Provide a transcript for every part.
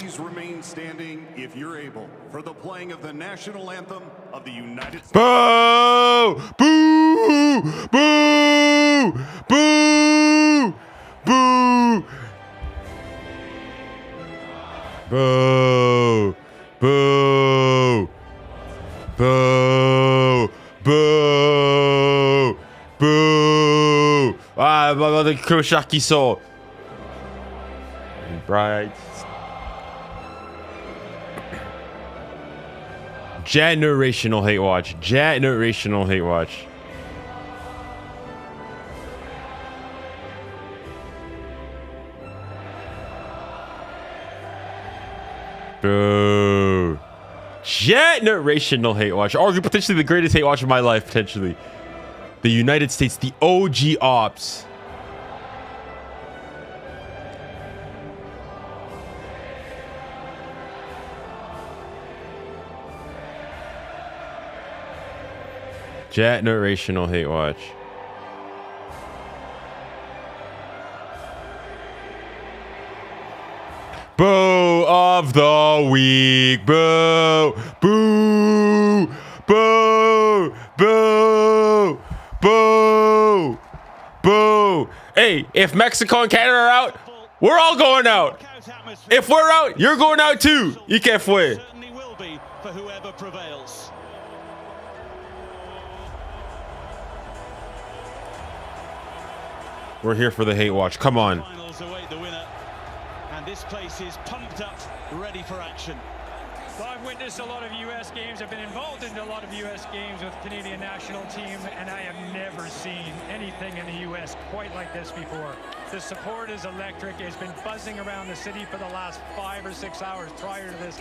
Please remain standing if you're able for the playing of the national anthem of the United States. Boo! Boo! Boo! Boo! Boo! Boo! Boo! Boo! Boo! Boo! Ah, the 𝙀𝙀𝙖𝙞𝙀𝙀 qui sort. Right. Generational hate watch. Generational hate watch. Boo. Generational hate watch. Arguably potentially the greatest hate watch of my life, potentially. The United States, the OG ops. Generational hate watch. Boo of the week. Boo. Boo. Boo. Boo. Boo. Boo. Hey, if Mexico and Canada are out, we're all going out. If we're out, you're going out too. 𝙊𝙊𝘾𝘼𝙎𝙏. Certainly will be for whoever prevails. We're here for the hate watch. Come on. Finals await the winner, and this place is pumped up, ready for action. Well, I've witnessed a lot of U.S. games. I've been involved in a lot of U.S. games with Canadian national team, and I have never seen anything in the U.S. quite like this before. The support is electric. It's been buzzing around the city for the last 5 or 6 hours prior to this.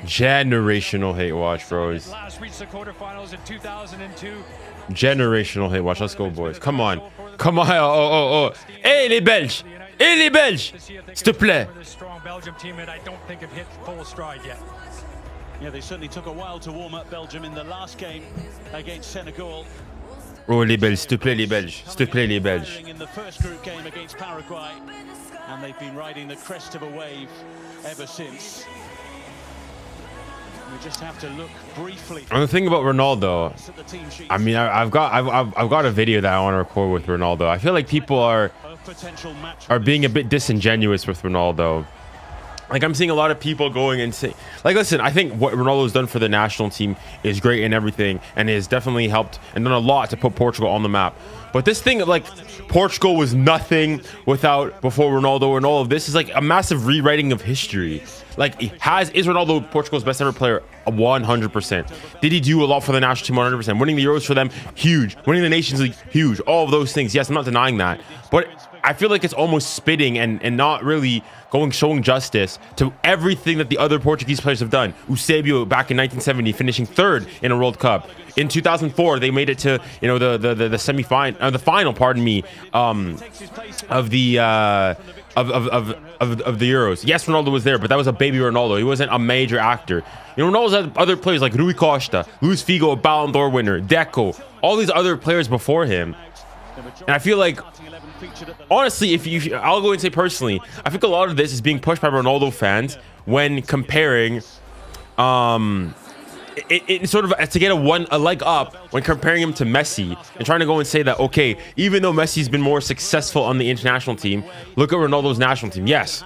Generational hate watch, bros. Last reached the quarterfinals in 2002. Generational hate watch. Let's go, boys. Come on. Come on. Oh. Hey, les Belges. Hey, les Belges. S'il te plaît. This strong Belgium team that I don't think have hit full stride yet. Yeah, they certainly took a while to warm up Belgium in the last game against Senegal. Oh, les Belges. S'il te plaît, les Belges. S'il te plaît, les Belges. In the first group game against Paraguay, and they've been riding the crest of a wave ever since. We just have to look briefly. And the thing about Ronaldo, I mean, I've got a video that I want to record with Ronaldo. I feel like people are being a bit disingenuous with Ronaldo. Like, I'm seeing a lot of people going and saying, like, listen, I think what Ronaldo's done for the national team is great and everything, and has definitely helped and done a lot to put Portugal on the map. But this thing, like, Portugal was nothing before Ronaldo, and all of this is like a massive rewriting of history. Like, is Ronaldo Portugal's best ever player? 100%. Did he do a lot for the national team? 100%. Winning the Euros for them, huge. Winning the Nations League, huge. All of those things, yes, I'm not denying that. But I feel like it's almost spitting and not really showing justice to everything that the other Portuguese players have done. Eusébio back in 1970 finishing 3rd in a World Cup. In 2004 they made it to the semi-final, the final, pardon me, of the Euros. Yes, Ronaldo was there, but that was a baby Ronaldo. He wasn't a major actor. Ronaldo's had other players like Rui Costa, Luis Figo, a Ballon d'Or winner, Deco, all these other players before him. And I feel like, honestly, I'll go and say personally, I think a lot of this is being pushed by Ronaldo fans when comparing, it sort of to get a leg up when comparing him to Messi and trying to go and say that, okay, even though Messi's been more successful on the international team, look at Ronaldo's national team. Yes,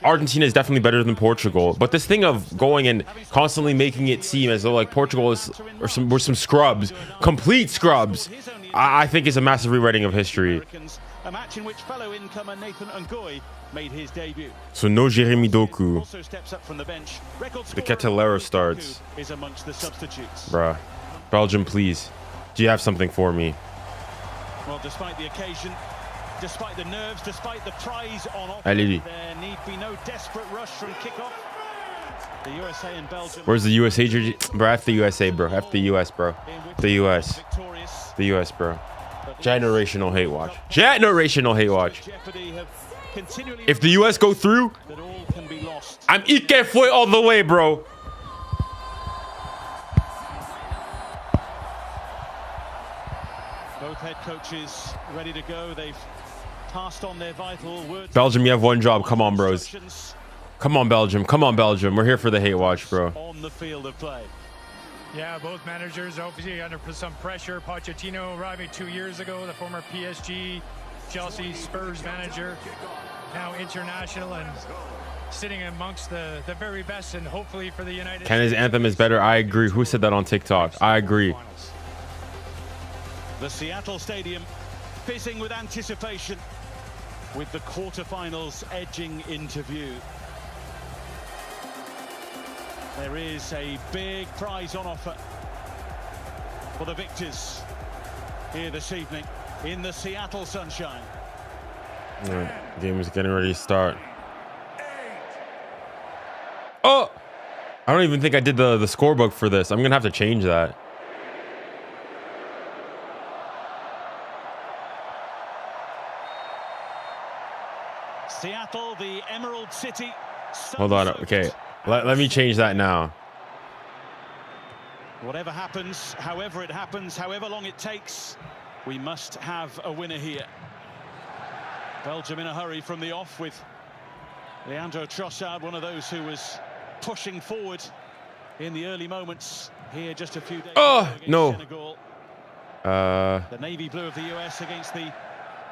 Argentina is definitely better than Portugal, but this thing of going and constantly making it seem as though like Portugal were some scrubs, complete scrubs, I think is a massive rewriting of history. A match in which fellow incomer 𝙀𝙀𝙀𝘾𝘼𝑎𝑖𝑎𝑐 made his debut. So no Jérémy Doku. Also steps up from the bench. The 𝙀𝙀𝙀𝘾𝑼𝑎𝑐 starts. Is amongst the substitutes. Bruh. Belgium, please. Do you have something for me? Well, despite the occasion, despite the nerves, despite the prize on offer, Allez. there need be no desperate rush from kickoff. The USA and Belgium. Where's the USA jersey? Bro, F the USA, bro. F the US, bro. The US. The US, bro. Generational hate watch. Generational hate watch. If the US go through, I'm 𝙊𝙊𝘾𝘼𝙎𝙏 all the way, bro. Both head coaches ready to go. They've passed on their vital words. Belgium, you have one job. Come on, bros. Come on, Belgium. Come on, Belgium. We're here for the hate watch, bro. On the field of play. Yeah, both managers obviously under some pressure. Pochettino arriving 2 years ago, the former PSG, Chelsea, Spurs manager, now international and sitting amongst the very best, and hopefully for the United Canada's anthem is better. I agree. Who said that on TikTok? I agree. The Seattle Stadium fizzing with anticipation, with the quarterfinals edging into view. There is a big prize on offer for the victors here this evening in the Seattle sunshine. All right, game is getting ready to start. Oh, I don't even think I did the scorebook for this. I'm gonna have to change that. Seattle, the Emerald City. Hold on. Okay, let me change that now. Whatever happens, however it happens, however long it takes, we must have a winner here. Belgium in a hurry from the off with 𝙀𝙀𝙖𝙞𝙀, one of those who was pushing forward in the early moments here just a few days ago against Senegal. The navy blue of the US against the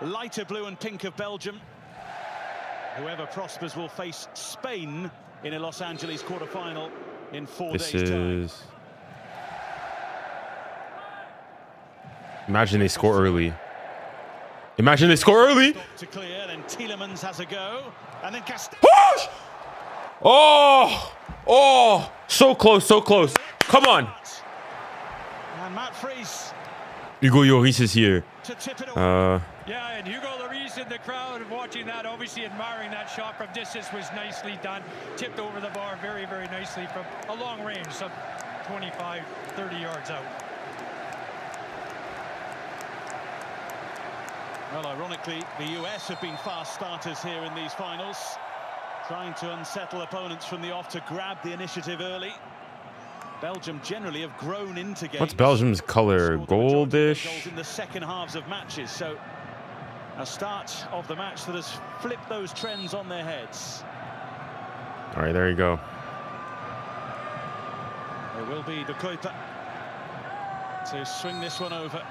lighter blue and pink of Belgium. Whoever prospers will face Spain in a Los Angeles quarterfinal in 4 days' time. Imagine they score early. Imagine they score early. To clear, then Tielemans has a go, and then Oh, so close, so close. Come on. And Matt Fries. Hugo Lloris is here. To tip it away. Yeah, and Hugo Lloris in the crowd watching that, obviously admiring that shot from distance, was nicely done. Tipped over the bar very, very nicely from a long range, some 25, 30 yards out. Well, ironically, the US have been fast starters here in these finals, trying to unsettle opponents from the off to grab the initiative early. Belgium generally have grown into games. What's Belgium's color? Goldish? Goals in the second halves of matches. So a start of the match that has flipped those trends on their heads. All right, there you go. It will be 𝙀𝙀𝙖𝙀 to swing this one over.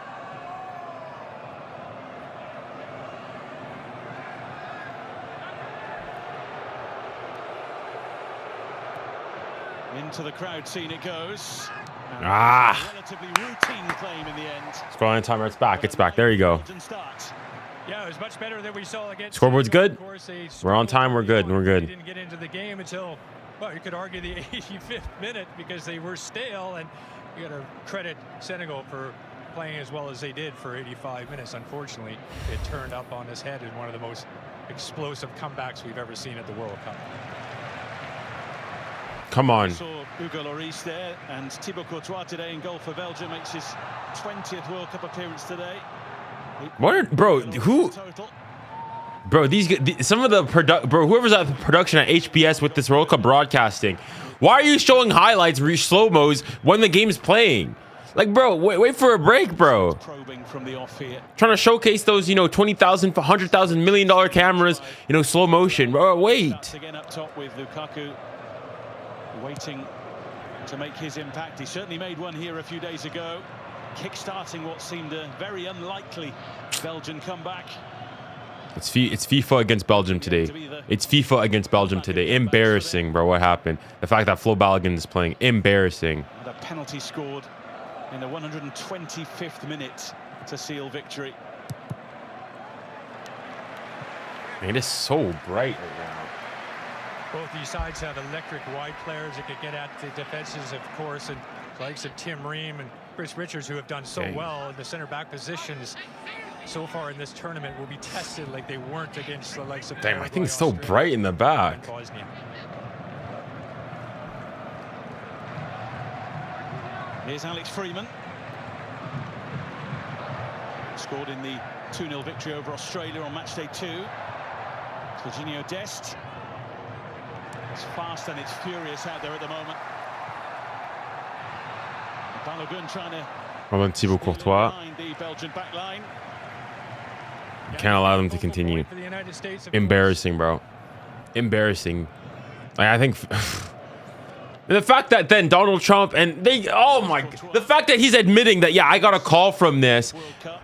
Into the crowd scene it goes. Relatively routine claim in the end. Scoreline timer, it's back. It's back. There you go. Yeah, it was much better than we saw against. Scoreboard's good. We're on time. We're good. We're good. Didn't get into the game until, well, you could argue the 85th minute because they were stale, and you got to credit Senegal for playing as well as they did for 85 minutes. Unfortunately, it turned up on his head in one of the most explosive comebacks we've ever seen at the World Cup. Come on. Saw Hugo Lloris there, and Thibaut Courtois today in goal for Belgium makes his 20th World Cup appearance today. Bro, some of the whoever's at the production at HBS with this World Cup broadcasting, why are you showing highlights or slow-mos when the game's playing? Like, bro, wait for a break, bro. Probing from the off here. Trying to showcase those, $20,000, $100,000, $1 million cameras, slow motion. Bro, wait. Again up top with Lukaku waiting to make his impact. He certainly made one here a few days ago, kick-starting what seemed a very unlikely Belgian comeback. It's FIFA against Belgium today. It's FIFA against Belgium today. Embarrassing, bro, what happened. The fact that 𝙀𝙁𝑿𝘾 is playing. Embarrassing. And a penalty scored in the 125th minute to seal victory. Man, it is so bright right now. Both these sides have electric wide players that could get at the defenses, of course, and the likes of Tim Ream and Chris Richards, who have done so well in the center back positions so far in this tournament, will be tested like they weren't against the likes of Damn, I think it's so bright in the back. Here's Alex Freeman. Scored in the 2-0 victory over Australia on match day 2. Jorginho Dest. It's fast and it's furious out there at the moment. Balogun trying to Thibaut Courtois. The Belgian back line. Can't allow them to continue. Embarrassing, bro. Embarrassing. Like, I think the fact that then Donald Trump and the fact that he's admitting that, yeah, I got a call from this,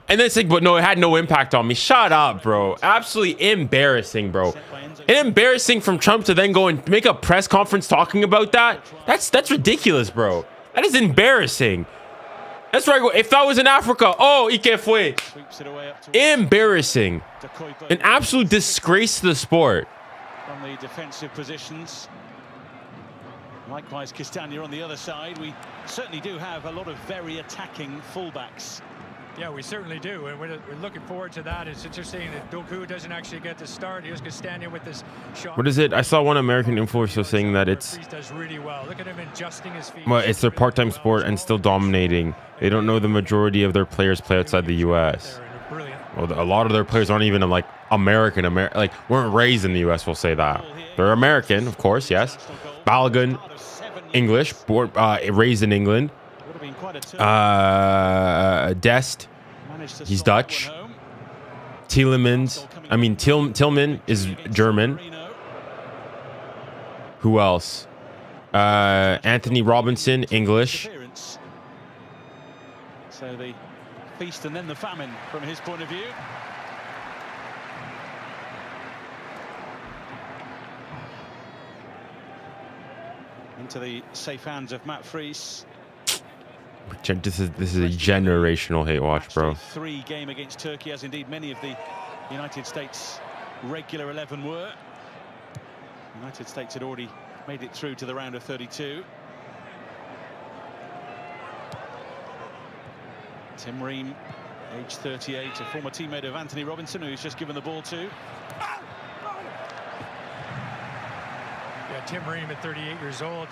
and then saying, but no, it had no impact on me. Shut up, bro. Absolutely embarrassing, bro. And embarrassing from Trump to then go and make a press conference talking about that. That's ridiculous, bro. That is embarrassing. That's right. If that was in Africa, oh, 𝙎𝙊𝘾𝘼𝙎𝙏. Embarrassing. An absolute disgrace to the sport. From the defensive positions. Likewise, 𝙬𝙬 on the other side. We certainly do have a lot of very attacking fullbacks. Yeah, we certainly do, and we're looking forward to that. It's interesting that 𝙬𝙬 doesn't actually get to start. Here's 𝙬𝙬 with this shot. What is it? I saw one American influencer saying that it's does really well. Look at him adjusting his feet. Well, it's their part-time sport and still dominating. They don't know the majority of their players play outside the U.S. Well, a lot of their players aren't even like American, like weren't raised in the U.S. We'll say that. They're American, of course, yes. Balogun, English, born, raised in England. Dest, he's Dutch. Tillman is German. Who else? Anthony Robinson, English. So the feast and then the famine from his point of view. Into the safe hands of Matt Friis. This is a generational hate watch, bro. 3 game against Turkey, as indeed many of the United States regular 11 were. The United States had already made it through to the round of 32. Tim Ream, age 38, a former teammate of Anthony Robinson, who he's just given the ball to. Yeah, Tim Ream at 38 years old.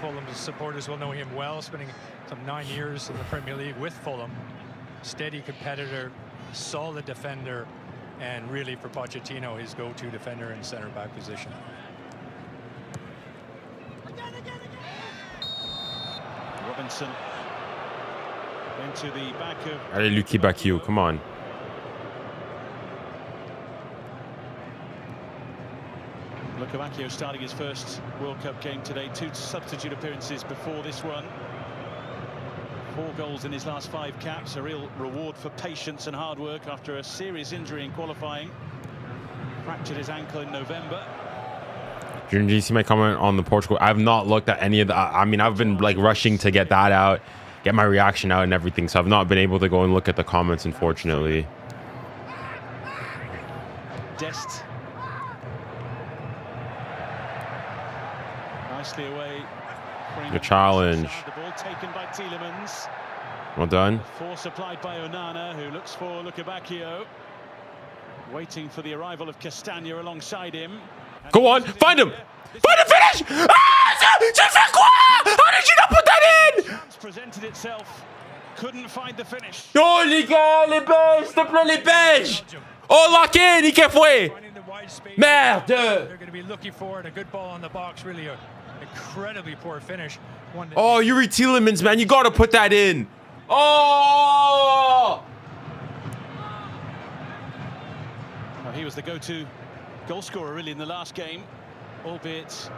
Fulham supporters will know him well, spending some 9 years in the Premier League with Fulham. Steady competitor, solid defender, and really for Pochettino, his go-to defender in center-back position. Robinson into the back of... Allez, Lucky Bacchio, come on. 𝙎𝙬𝘾𝘼𝙎 starting his first World Cup game today. 2 substitute appearances before this one. 4 goals in his last 5 caps. A real reward for patience and hard work after a serious injury in qualifying. Fractured his ankle in November. Did you see my comment on the Portugal? I've not looked at any of the... I mean, I've been like rushing to get that out, get my reaction out and everything. So I've not been able to go and look at the comments, unfortunately. Dest. Nicely away. The challenge. The ball taken by Tielemans. Well done. Force applied by Onana, who looks for 𝙎𝙬𝘾𝘼𝙎. Waiting for the arrival of 𝙬𝙬 alongside him. Go on, find him! Find him, finish! Ah, how did you not put that in? Chance presented itself. Couldn't find the finish. Oh, les gars, les Belges, s'il te plaît, les Belges! Oh, lock in, 𝙎𝙬𝘾𝑝𝘼! Merde! They're going to be looking for it. A good ball on the box. Really an incredibly poor finish. Oh, Youri Tielemans, man, you got to put that in. Oh! Well, he was the go-to goal scorer really in the last game, albeit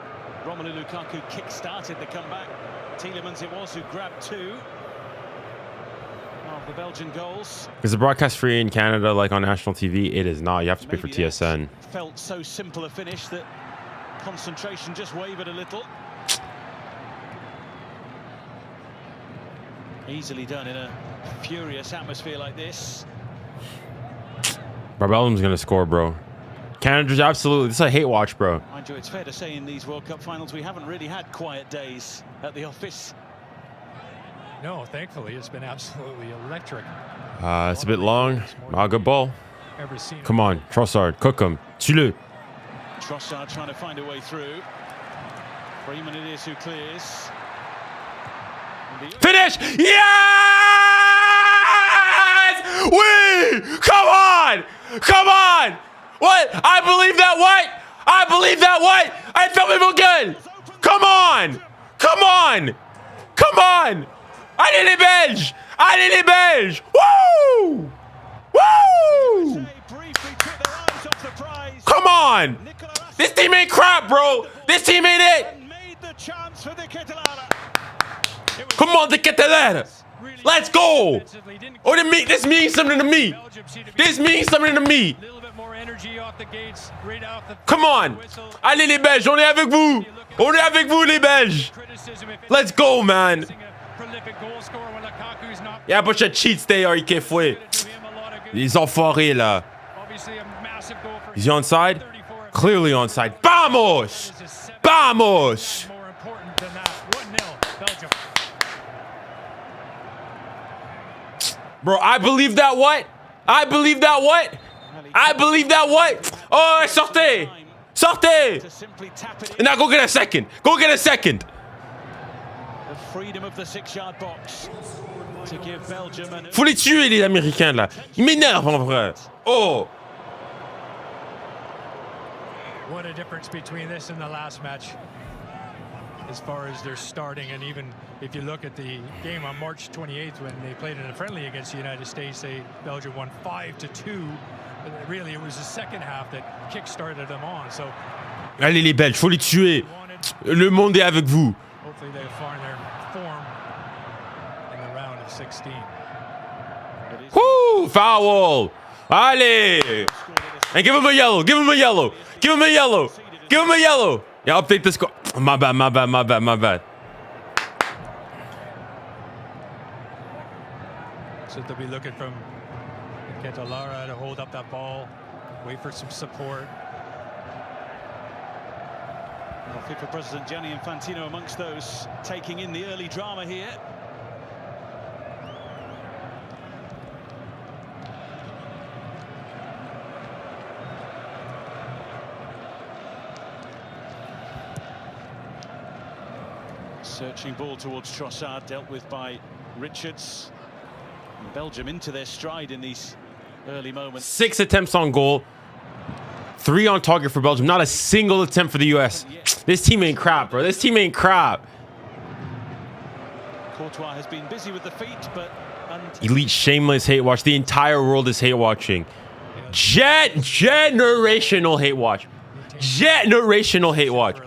Romelu Lukaku kick-started the comeback. Tielemans it was who grabbed 2 of the Belgian goals. Is the broadcast free in Canada like on national TV? It is not. You have to pay for TSN. Felt so simple a finish that concentration just wavered a little. Easily done in a furious atmosphere like this. Belgium's gonna score, bro. Canada's absolutely. This is a hate watch, bro. Mind you, it's fair to say in these World Cup finals we haven't really had quiet days at the office. No, thankfully it's been absolutely electric. It's a bit long. Good ball. Come on, Trossard, cook him. Tue-le. Trossard trying to find a way through. Freeman it is who clears. Finish! Yes! We! Come on! Come on! What? I believe that what? I believe that what? I felt it good. Come on! Come on! Come on! Allez les Belges! Allez les Belges! Woo! Woo! Come on! This team ain't crap, bro. This team ain't it. Made the chance for the 𝙀𝙀𝙧𝘾𝘼𝙎𝙏. Come on, the 𝙀𝙀𝙧𝘾𝘾𝑼𝙎𝑎𝑙. Let's go. Oh, this means something to me. This means something to me. Come on. Allez, les Belges, on est avec vous. On est avec vous, les Belges. Let's go, man. Y'a pas de cheats day, 𝙎𝙊𝘾𝑝ℎ𝘋. Les enfoirés, là. Is he onside? Clearly onside. Vamos! Vamos! Bro, I believe that what? I believe that what? I believe that what? Oh, sortez! Sortez! Now go get a second. Go get a second. The freedom of the 6-yard box to give Belgium an... Faut les tuer, les Américains, là. Ils m'énervent, en vrai. Oh! What a difference between this and the last match. As far as their starting, and even if you look at the game on March 28th when they played in a friendly against the United States, Belgium won 5-2. Really, it was the second half that kick-started them on. So, allez les Belges, faut les tuer. Le monde est avec vous. Hopefully they find their form in the round of 16. Woo! Foul! Allez! And give him a yellow. Give him a yellow. Give him a yellow. Give him a yellow. Yeah, update the score. My bad, my bad, my bad, my bad. So they'll be looking from 𝙀𝙀𝙧𝘾𝘼𝙎 to hold up that ball, wait for some support. Well, FIFA President Gianni Infantino amongst those taking in the early drama here. Searching ball towards Trossard, dealt with by Richards. And Belgium into their stride in these early moments. 6 attempts on goal. 3 on target for Belgium. Not a single attempt for the US. This team ain't crap, bro. This team ain't crap. Courtois has been busy with the feet, but... Elite shameless hate watch. The entire world is hate watching. Generational hate watch. Generational hate watch.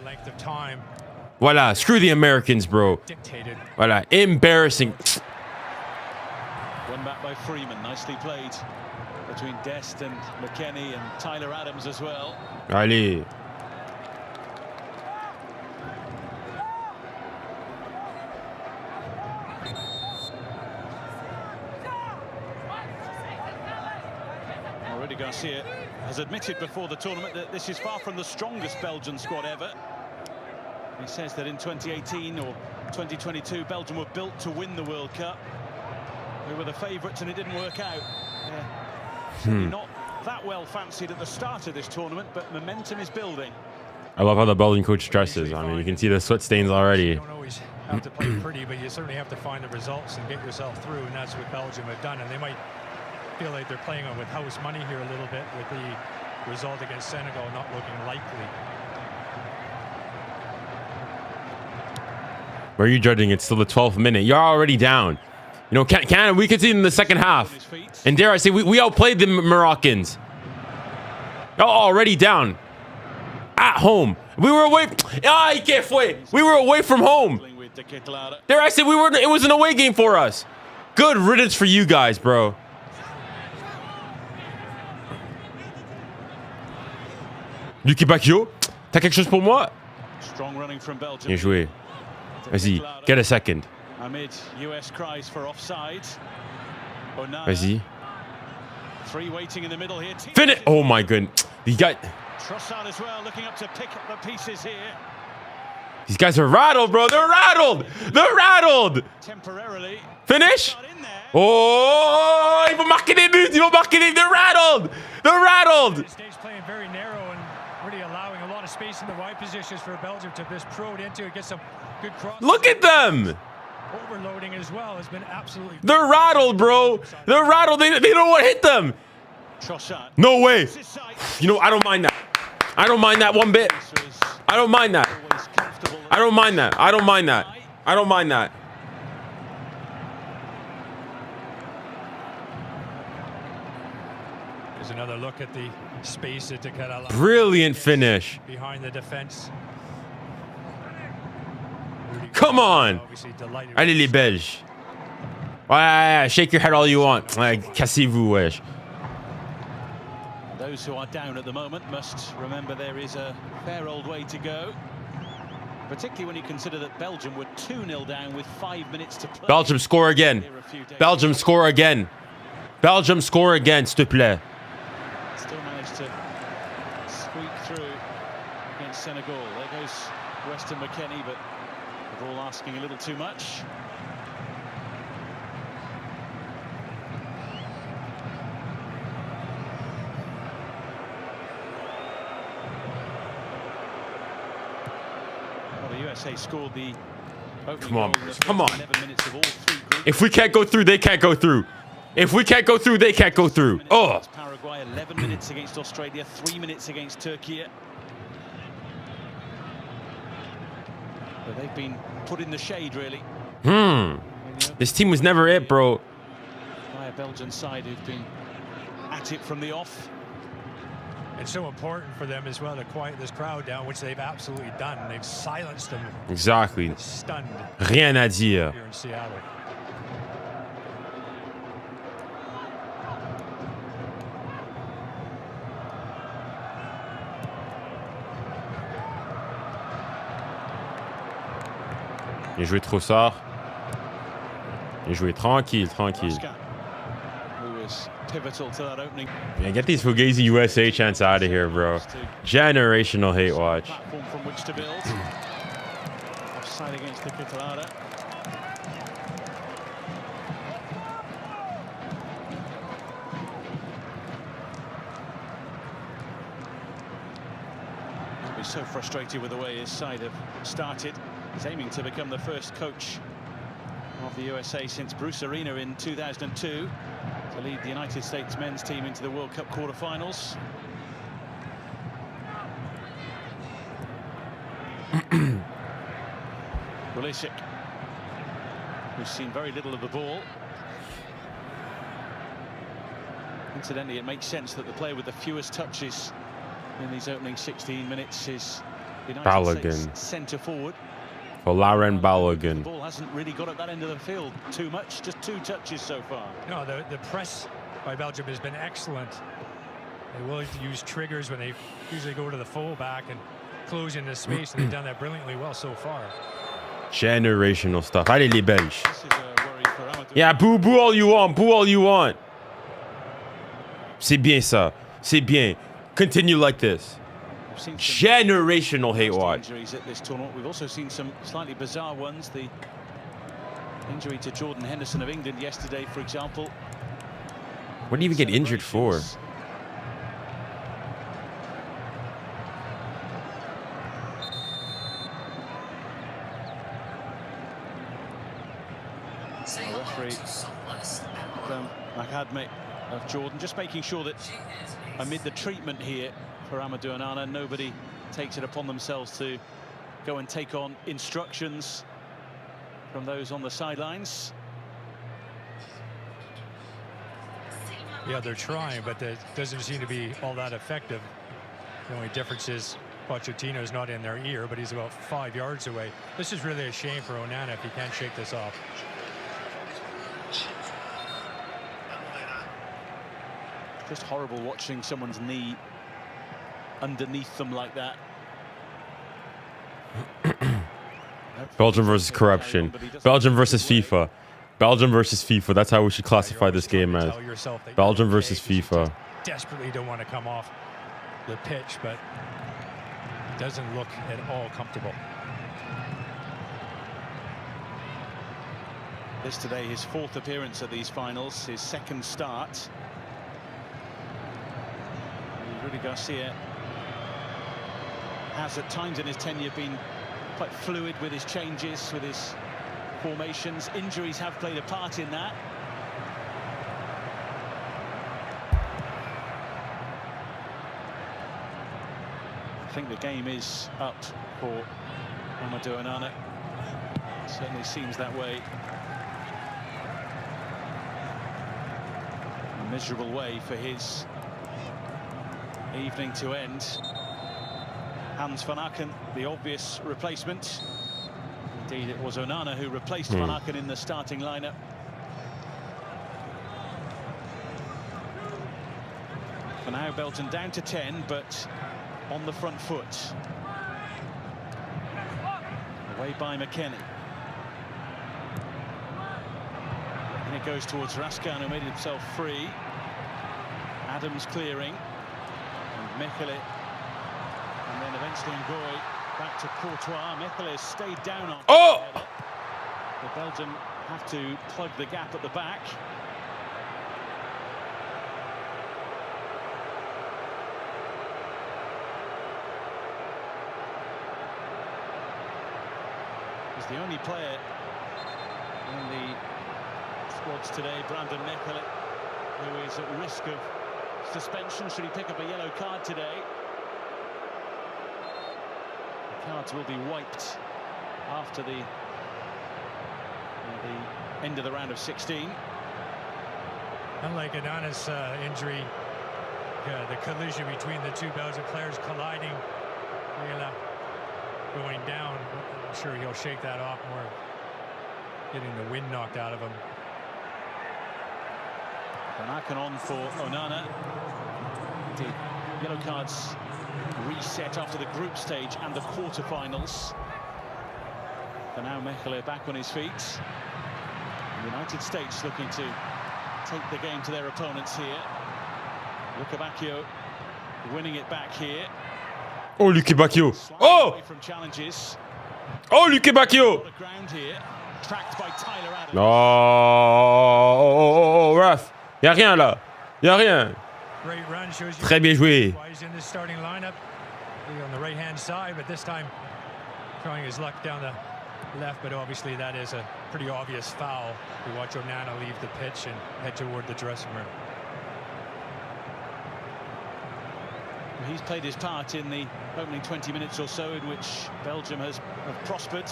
Voila, screw the Americans, bro. Voila, embarrassing. One back by Freeman, nicely played between Dest and McKennie and Tyler Adams as well. Allez. Already Garcia has admitted before the tournament that this is far from the strongest Belgian squad ever. He says that in 2018 or 2022, Belgium were built to win the World Cup. They were the favourites and it didn't work out. Not that well fancied at the start of this tournament, but momentum is building. I love how the Belgian coach stresses. I mean, you can see the sweat stains already. You don't always have to play pretty, but you certainly have to find the results and get yourself through, and that's what Belgium have done. And they might feel like they're playing with house money here a little bit with the result against Senegal not looking likely. Where are you judging? It's still the 12th minute. You're already down. You know, Canada, we could see in the second half. And dare I say, we outplayed the Moroccans. You're already down. At home. We were away. We were away from home. Dare I say, it was an away game for us. Good riddance for you guys, bro. Lucky Bacchio, t'as quelque chose pour moi? Strong running from Belgium. Bien joué. Vas-y, get a second. Amid US cries for offside. Vas-y. 3 waiting in the middle here. Finish! Oh my goodness. You got Trossard as well, looking up to pick up the pieces here. These guys are rattled, bro. They're rattled. They're rattled. Temporarily. Finish. Oh, ils vont marquer des buts. Ils vont marquer des. They're rattled. They're rattled. Stage playing very narrow and really allowing a lot of space in the wide positions for Belgium to just throw it into and get some good crosses. Look at them. Overloading as well has been absolutely. They're rattled, bro. They're rattled. They don't know what hit them. No way. You know, I don't mind that. I don't mind that one bit. I don't mind that. I don't mind that. I don't mind that. I don't mind that. There's another look at the space to kind of brilliant finish behind the defense. come on allez les Belges ouais shake your head all you want cassez-vous wesh. Those who are down at the moment must remember there is a fair old way to go, particularly when you consider that Belgium were 2-0 down with 5 minutes to play. Belgium score again. Belgium score again. Belgium score again, s'il te plaît. Still managed to squeak through against Senegal. There goes 𝙋𝙊𝘾𝘼𝙎𝙾, but they're all asking a little too much. USA scored the come on, come on. If we can't go through, they can't go through. If we can't go through, they can't go through. Oh. Paraguay, 11 minutes against Australia, 3 minutes against Turkey. But they've been put in the shade, really. This team was never it, bro. By a Belgian side who've been at it from the off. It's so important for them as well to quiet this crowd down, which they've absolutely done. They've silenced them. Exactly. Stunned. Rien à dire. Here in Seattle. Bien joué Trossard. Bien joué tranquille, tranquille. Pivotal to that opening. Yeah, get these Fugazi USA chants out of here, bro. Generational hate watch. Platform from which to build. Offside against the 𝙬𝙬𝙦. He'll be so frustrated with the way his side have started. He's aiming to become the first coach of the USA since Bruce Arena in 2002. To lead the United States men's team into the World Cup quarterfinals. 𝙬𝙬𝙾𝘼𝙎𝙾, who's seen very little of the ball. Incidentally, it makes sense that the player with the fewest touches in these opening 16 minutes is United States centre forward. 𝙬𝙬𝘾𝙼𝙎𝙾. The ball hasn't really got at that end of the field too much, just 2 touches so far. No, the press by Belgium has been excellent. They're willing to use triggers when they usually go to the fullback and close into space, and they've done that brilliantly well so far. Generational stuff. Allez les Belges. Yeah, boo all you want, boo all you want. C'est bien ça. C'est bien. Continue like this. Generational hate watch. Injuries at this tournament. We've also seen some slightly bizarre ones. The injury to Jordan Henderson of England yesterday, for example. What did he even get injured for? Referee 𝙬𝙬𝘾𝙼𝙎𝙾 of Jordan, just making sure that amid the treatment here for Amadou Onana, nobody takes it upon themselves to go and take on instructions from those on the sidelines. Yeah, they're trying, but it doesn't seem to be all that effective. The only difference is Pochettino's not in their ear, but he's about 5 yards away. This is really a shame for Onana if he can't shake this off. Just horrible watching someone's knee underneath them like that. Belgium versus corruption. Belgium versus FIFA. Belgium versus FIFA. That's how we should classify this game as. Belgium versus FIFA. Desperately don't want to come off the pitch, but it doesn't look at all comfortable. This today his 4th appearance at these finals, his 2nd start. Rudy Garcia has at times in his tenure been quite fluid with his changes, with his formations. Injuries have played a part in that. I think the game is up for Amadou Onana. Certainly seems that way. A miserable way for his evening to end. 𝙎𝙊𝘾𝘼𝙎𝙎, the obvious replacement. Indeed, it was Nkana who replaced 𝙎𝙊𝘾𝘼𝑎𝑐 in the starting lineup. For now, Belgium down to 10, but on the front foot. Away by McKennie. And it goes towards 𝙎𝙬𝘾𝑼𝙎𝑎𝑐, who made himself free. Adams clearing. And 𝙎𝙬𝘾𝑝. And then eventually 𝙀𝙢𝘖𝙞 back to Courtois. 𝙎𝙬𝘾𝑝 stayed down on. Oh! The Belgium have to plug the gap at the back. He's the only player in the squads today, Brandon 𝙎𝙬𝘾𝑝, who is at risk of suspension should he pick up a yellow card today. The cards will be wiped after the end of the round of 16. Unlike Nkana's injury, the collision between the two Belgian players colliding, going down, I'm sure he'll shake that off more, getting the wind knocked out of him. Nkana on for Onana. The yellow cards reset after the group stage and the quarterfinals. For now, 𝙎𝙬𝘾𝑝 back on his feet. The United States looking to take the game to their opponents here. 𝙎𝙬𝘾𝑝 winning it back here. Oh, 𝙎𝙬𝘾𝑝. Oh! From challenges. Oh, 𝙎𝙬𝘾𝑝. Ground here, tracked by Tyler Adams. Oh, ref. Y a rien là. Y a rien. Great run, shows you Très bien joué. why he's in the starting lineup. On the right-hand side, but this time trying his luck down the left, but obviously that is a pretty obvious foul. We watch Onana leave the pitch and head toward the dressing room. He's played his part in the opening 20 minutes or so in which Belgium have prospered.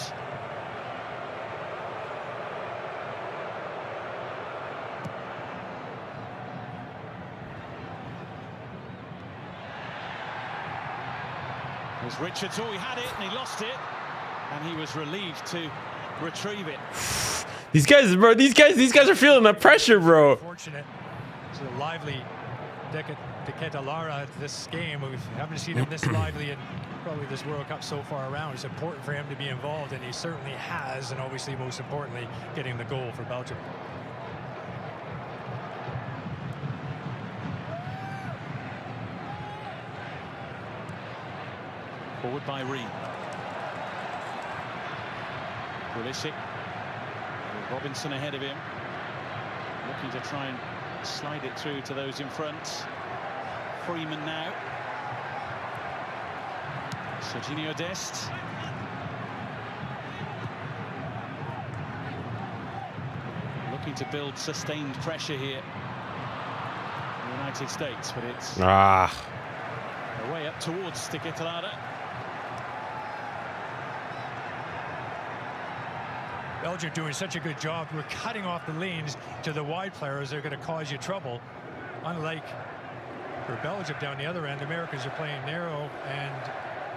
As Richards, oh, he had it and he lost it, and he was relieved to retrieve it. These guys, bro, these guys are feeling the pressure, bro. Fortunate. It's a lively 𝙤𝙤 Lara this game. We haven't seen him this lively in probably this World Cup so far around. It's important for him to be involved, and he certainly has, and obviously most importantly getting the goal for Belgium. Forward by Reed. Pulisic. Robinson ahead of him. Looking to try and slide it through to those in front. Freeman now. 𝙎𝙬𝘾𝘼𝙎𝑎𝑐. Looking to build sustained pressure here. The United States, but it's a way up towards 𝙤𝙤 Lara. Belgium doing such a good job. We're cutting off the lanes to the wide players. They're going to cause you trouble. Unlike for Belgium down the other end, Americans are playing narrow and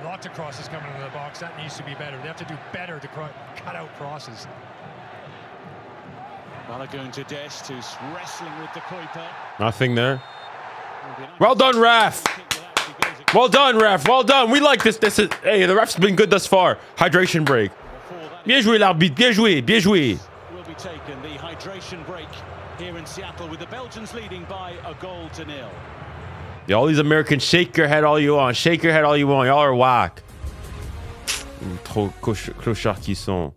lots of crosses coming into the box. That needs to be better. They have to do better to cut out crosses. Well, they're going to 𝙎𝙤, who's wrestling with the 𝙤𝙖𝑝. Nothing there. Well done, ref. Well done, ref. Well done. We like this. This is, hey, the ref's been good thus far. Hydration break. Bien joué, l'arbitre. Bien joué. Bien joué. Will be taken the hydration break here in Seattle with the Belgians leading by 1-0. Yeah, all these Americans, shake your head all you want. Shake your head all you want. Y'all are whack. Trop clochards qui sont.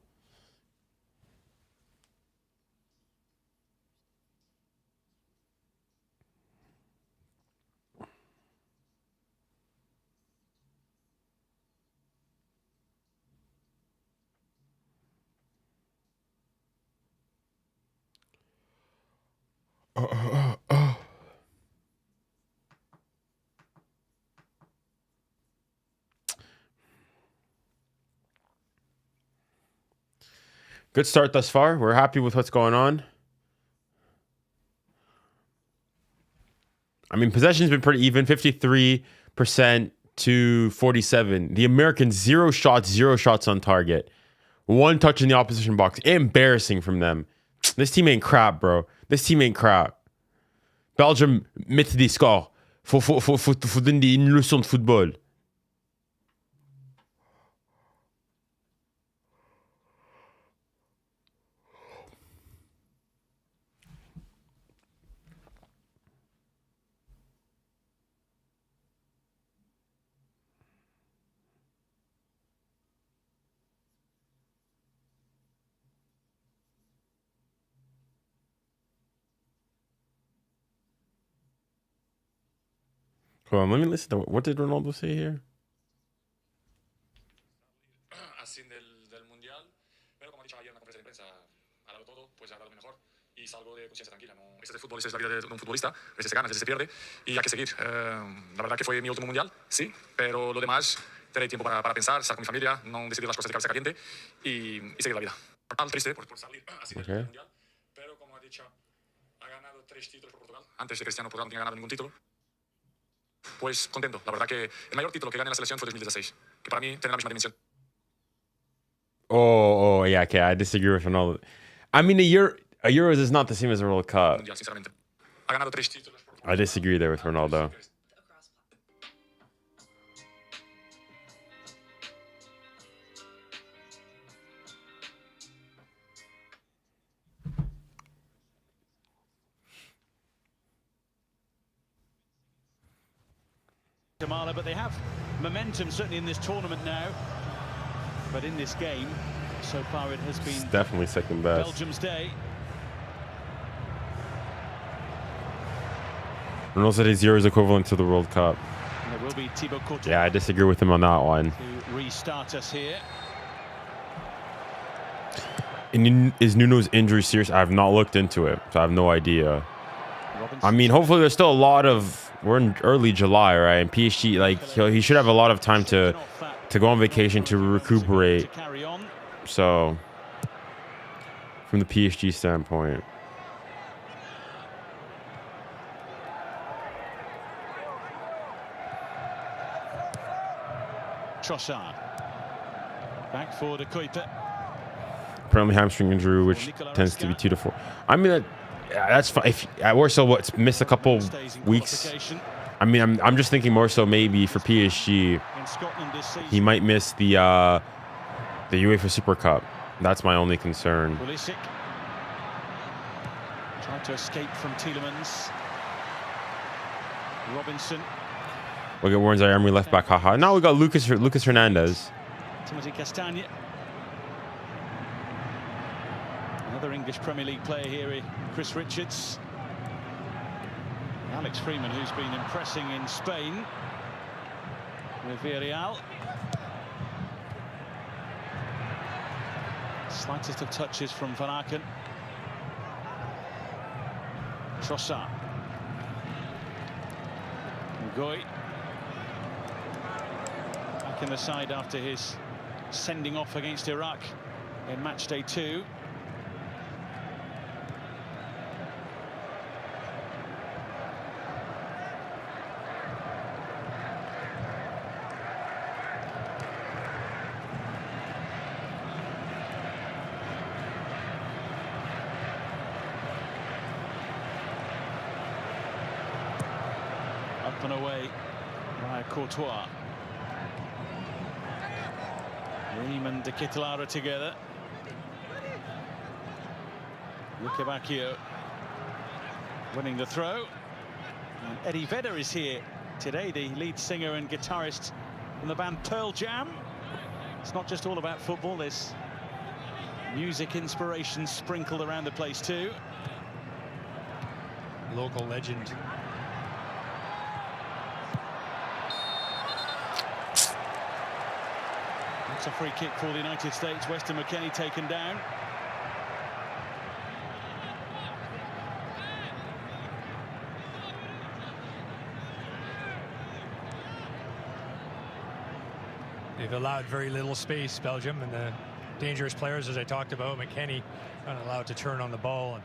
Good start thus far. We're happy with what's going on. I mean, possession's been pretty even, 53% to 47. The Americans 0 shots on target. 1 touch in the opposition box. Embarrassing from them. This team ain't crap, bro. This team ain't crap. Belgium met des scores. Faut donner une leçon de football. Hold on, let me listen to what did Ronaldo say here? Así del mundial, pero como ha dicho ayer en la conferencia de prensa, ha dado todo, pues ha dado lo mejor y salgo de conciencia tranquila. No, este es el fútbol, esta es la vida de un futbolista, a veces se gana, a veces se pierde y hay que seguir. La verdad que fue mi último mundial, sí, pero lo demás, tener tiempo para pensar, estar con mi familia, no decidir las cosas de cabeza caliente y seguir la vida. Triste por salir así del mundial, pero como ha dicho, ha ganado 3 títulos por Portugal. Antes de Cristiano, Portugal no tenía ganado ningún título. Pues contento. La verdad que el mayor título que gané en la selección fue 2016, que para mí tiene la misma dimensión. Oh, yeah, okay, I disagree with Ronaldo. I mean, a Euros is not the same as a World Cup. Mundial, sinceramente. Ha ganado 3 títulos. I disagree there with Ronaldo. But they have momentum certainly in this tournament now. But in this game, so far it has been It's definitely second best. Belgium's day. Ronaldo said his Euro is equivalent to the World Cup. And there will be Thibaut Courtois. Yeah, I disagree with him on that one. To restart us here. And is Nuno's injury serious? I have not looked into it, so I have no idea. I mean, hopefully there's still a lot of... We're in early July, right? And PSG, like, he should have a lot of time to go on vacation, to recuperate. So, from the PSG standpoint. Trossard. Back for the 𝙀𝙬𝘖𝘖. Apparently hamstring injury, which tends to be 2 to 4. I mean, that's fine. If we're so what's missed a couple weeks. I mean, I'm just thinking more so maybe for PSG, he might miss the UEFA Super Cup. That's my only concern. 𝙬𝙖𝘖 tried to escape from Tielemans. Robinson. Look at Warren Zaire, left back. Haha. Now we got Lucas Hernandez. Timothy Castagne. Another English Premier League player here, Chris Richards. Alex Freeman, who's been impressing in Spain with Villarreal. Slightest of touches from Van Aken. Trossard. Ńkoy. Back in the side after his sending off against Iraq in match day 2. Up and away by Courtois. Ream and De Ketelaere together. 𝙎𝙬𝘾𝘼𝙎𝙖 winning the throw. And 𝙬𝙤𝙬 is here today, the lead singer and guitarist from the band Pearl Jam. It's not just all about football, there's music inspiration sprinkled around the place too. Local legend. It's a free kick for the United States. Weston McKennie taken down. They've allowed very little space, Belgium, and the dangerous players, as I talked about, McKennie, not allowed to turn on the ball. And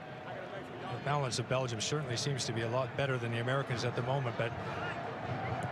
the balance of Belgium certainly seems to be a lot better than the Americans at the moment, but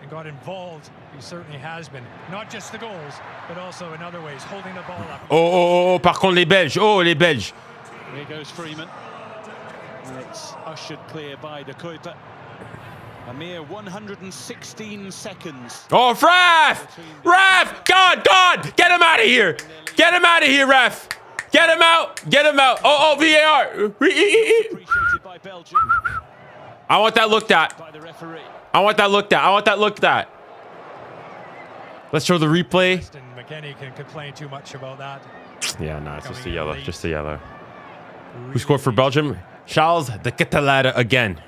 and got involved, he certainly has been. Not just the goals, but also in other ways, holding the ball up. Oh, par contre, les Belges. Oh, les Belges. Here goes Freeman. And it's ushered clear by 𝙀𝙖𝙖𝘶. A mere 116 seconds. Oh, ref! Ref! God! Get him out of here! Get him out of here, ref! Get him out! Get him out! Oh, VAR! Appreciated by Belgium. I want that looked at. By the referee. I want that looked at. I want that looked at. Let's show the replay. McKennie can complain too much about that. Yeah, no, it's just a yellow. Just a yellow. Who scored for Belgium? 𝙎𝙊𝘾𝘼𝙎𝙏 again.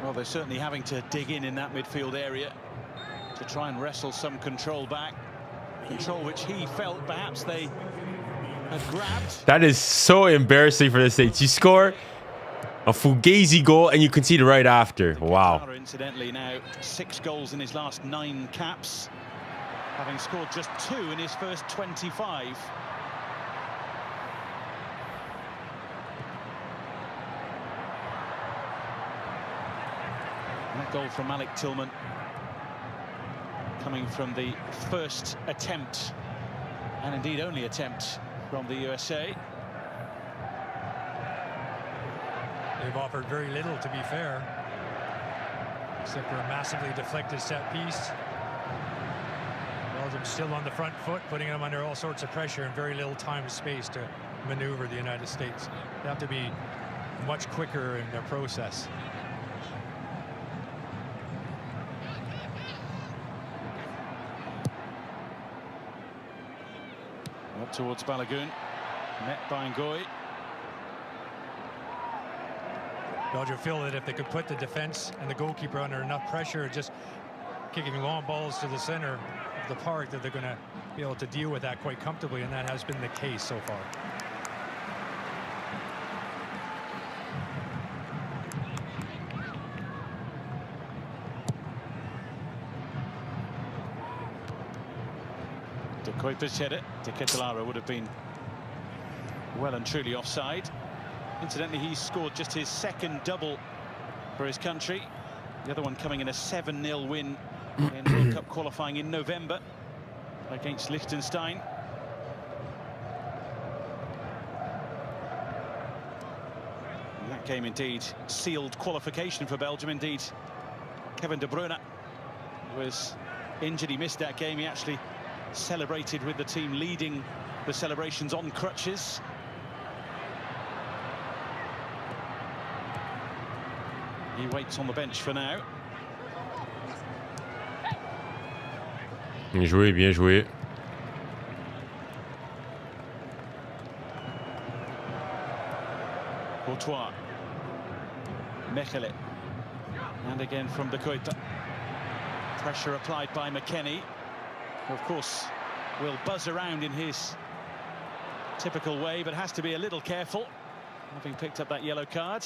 Well, they're certainly having to dig in that midfield area to try and wrestle some control back. Control which he felt perhaps they had grabbed. That is so embarrassing for the States. You score a Fugazi goal and you concede right after. Wow. Incidentally, now 6 goals in his last 9 caps, having scored just 2 in his first 25. That goal from 𝙬𝙾𝘿𝘾𝘼𝙎𝙾 coming from the first attempt, and indeed only attempt, from the USA. They've offered very little, to be fair, except for a massively deflected set piece. Belgium still on the front foot, putting them under all sorts of pressure and very little time and space to maneuver the United States. They have to be much quicker in their process. Up towards Balogun, met by Ngoy. Belgium feel that if they could put the defense and the goalkeeper under enough pressure, just kicking long balls to the center of the park, that they're going to be able to deal with that quite comfortably, and that has been the case so far. 𝙀𝙖𝙖𝘶𝑗𝑎𝑙𝑎𝑟 would have been well and truly offside. Incidentally, he scored just his 2nd double for his country. The other one coming in a 7-0 win in World Cup qualifying in November against Liechtenstein. And that game indeed sealed qualification for Belgium. Indeed, Kevin De Bruyne was injured. He missed that game. He actually celebrated with the team, leading the celebrations on crutches. He waits on the bench for now. Bien joué, bien joué. Courtois. Mechelen. And again from 𝙀𝙖𝙖𝘶. Pressure applied by McKennie. Of course, will buzz around in his typical way, but has to be a little careful, having picked up that yellow card.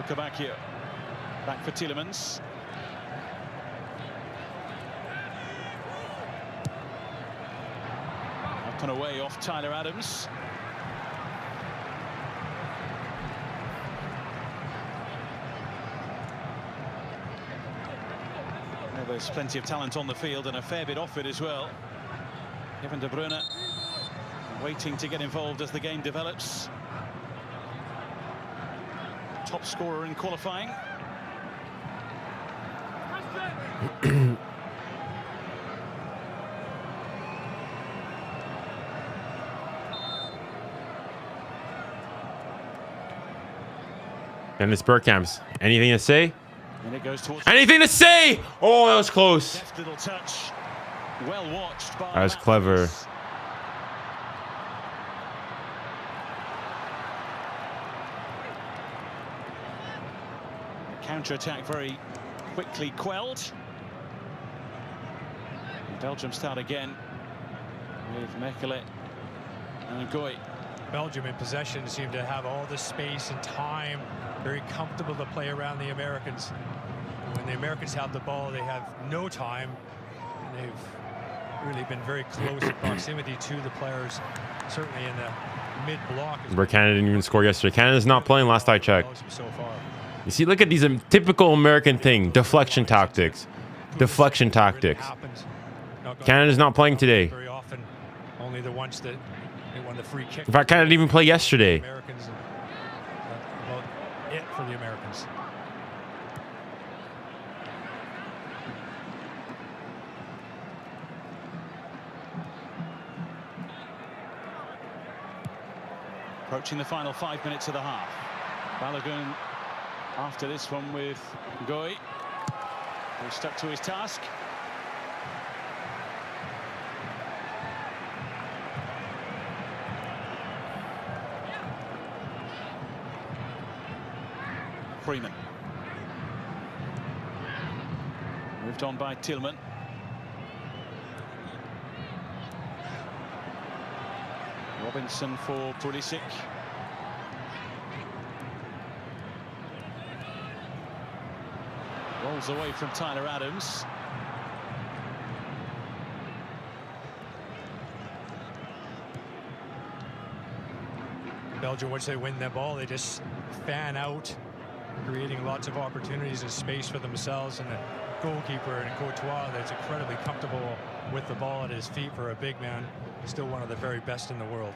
𝙀𝙀𝙖𝙶 back for Tielemans. Up and away off Tyler Adams. Well, there's plenty of talent on the field and a fair bit off it as well. Kevin De Bruyne waiting to get involved as the game develops. Top scorer in qualifying. Dennis Bergkamp, anything to say? And it goes towards Anything to say? Oh, that was close. left little touch. Well watched by That was clever. Counter-attack very quickly quelled. Belgium start again. with 𝙎𝙊𝘾𝘼𝙎𝙾 and 𝙀𝙧. Belgium in possession seem to have all the space and time, very comfortable to play around the Americans. When the Americans have the ball, they have no time, and they've really been very close in proximity to the players, certainly in the mid-block. Where Canada didn't even score yesterday. Canada's not playing last I checked. So far. You see, look at these typical American thing, deflection tactics. Deflection tactics. Canada's not playing today. Very often, only the ones that they won the free kick. In fact, Canada didn't even play yesterday. Americans, about it for the Americans. Approaching the final 5 minutes of the half. 𝙎𝙬𝘾𝘼𝙎𝙬 after this one with 𝙀𝙧, who stuck to his task. Freeman. Moved on by Tillman. Robinson for Pulisic. Rolls away from Tyler Adams. Belgium, once they win the ball, they just fan out, creating lots of opportunities and space for themselves. And the goalkeeper, and 𝙀𝙀, that's incredibly comfortable with the ball at his feet for a big man. Still one of the very best in the world.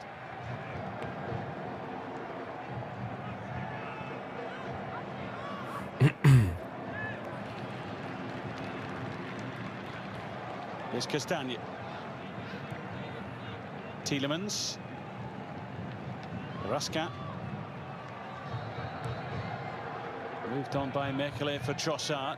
Here's Castagne. Tielemans. Raska. Moved on by 𝙎𝙾𝘼𝘾𝘼𝑎𝑙𝑒 for Trossard.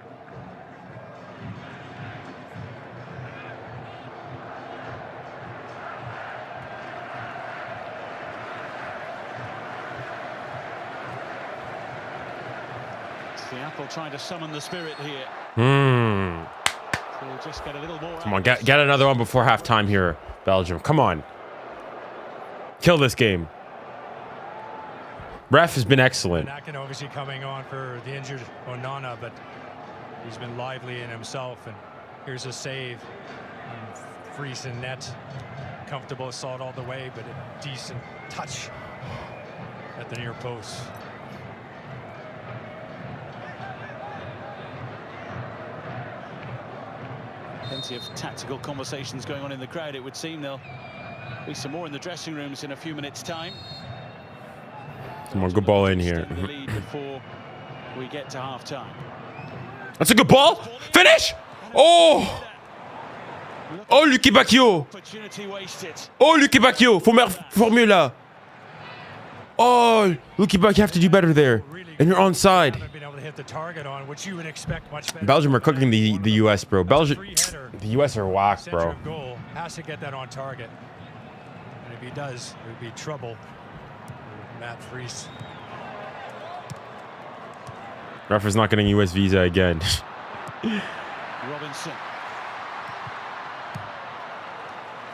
Seattle trying to summon the spirit here. So we'll just get a little more. Come on, get another one before halftime here, Belgium. Come on. Kill this game. Ref has been excellent. Nkana obviously coming on for the injured Onana, but he's been lively in himself. And here's a save. Freeze in net. Comfortable, saw it all the way, but a decent touch at the near post. Plenty of tactical conversations going on in the crowd. It would seem there'll be some more in the dressing rooms in a few minutes' time. Come on, good ball in here. Lead before we get to half time. That's a good ball. Finish. Oh. Oh, 𝙎𝙬𝘾𝘼𝙎𝙬. Opportunity wasted. Oh, 𝙎𝙬𝘾𝘼𝑎𝑙𝑒. Faut mettre formula. Oh, 𝙎𝙬𝘾𝘼𝑎𝑙𝑒, you have to do better there. And you're onside. Been able to hit the target on which you would expect much better. Belgium are cooking the US, bro. Belgium, the US are whack, bro. Goal has to get that on target, and if he does, it would be trouble. Matt Freese. Ref is not getting US visa again. Robinson.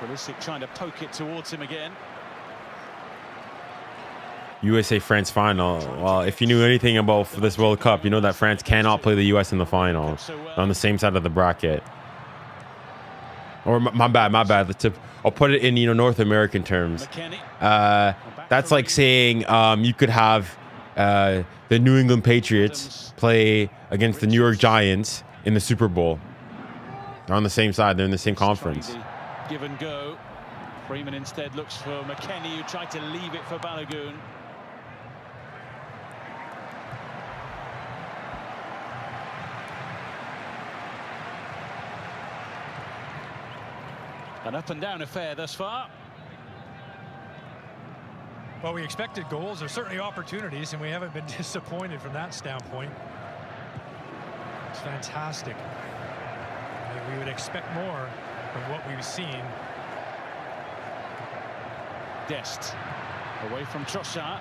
Pulisic trying to poke it towards him again. USA-France final. Well, if you knew anything about this World Cup, you know that France cannot play the US in the final. They're on the same side of the bracket. Or my bad. I'll put it in North American terms. That's like saying you could have the New England Patriots play against the New York Giants in the Super Bowl. They're on the same side. They're in the same conference. Give and go. Freeman instead looks for McKennie, who tried to leave it for Balogun. An up and down affair thus far. Well, we expected goals. There's certainly opportunities, and we haven't been disappointed from that standpoint. It's fantastic. We would expect more from what we've seen. Dest away from Trossard,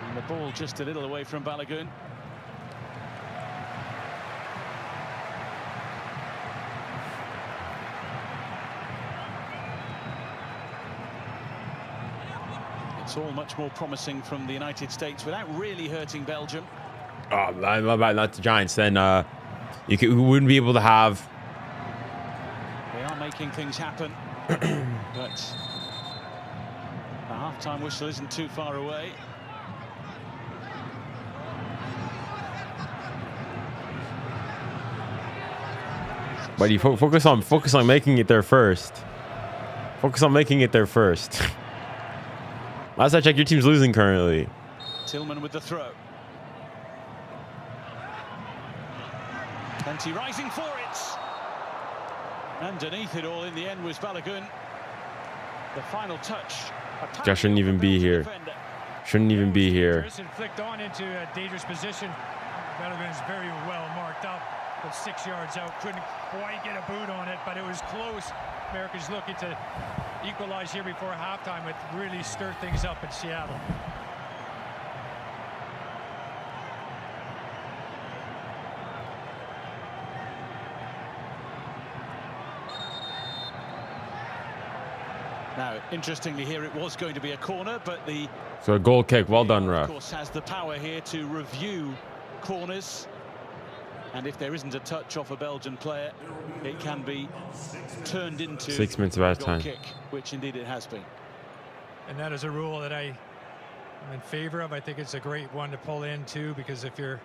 and the ball just a little away from Balogun. It's all much more promising from the United States without really hurting Belgium. Oh, my bad, not the Giants. Then we wouldn't be able to have. They are making things happen, but the half-time whistle isn't too far away. But you focus on making it there first. Focus on making it there first. Last I checked, your team's losing currently. Tillman with the throw. Plenty rising for it. Underneath it all in the end was 𝙎𝙬𝘾𝘼𝙎𝙬. The final touch. I shouldn't even be here. Shouldn't even be here. Flicked on into a dangerous position. 𝙎𝙬𝘾𝘼𝙎𝙬 is very well marked up, but 6 yards out. Couldn't quite get a boot on it, but it was close. America's looking to equalize here before halftime. It really stirred things up in Seattle. Now, interestingly here, it was going to be a corner, but the... So a goal kick. Well done, ref. Of course, has the power here to review corners. And if there isn't a touch off a Belgian player, it can be turned into 6 minutes of added a time, kick, which indeed it has been. And that is a rule that I'm in favor of. I think it's a great one to pull in too, because if you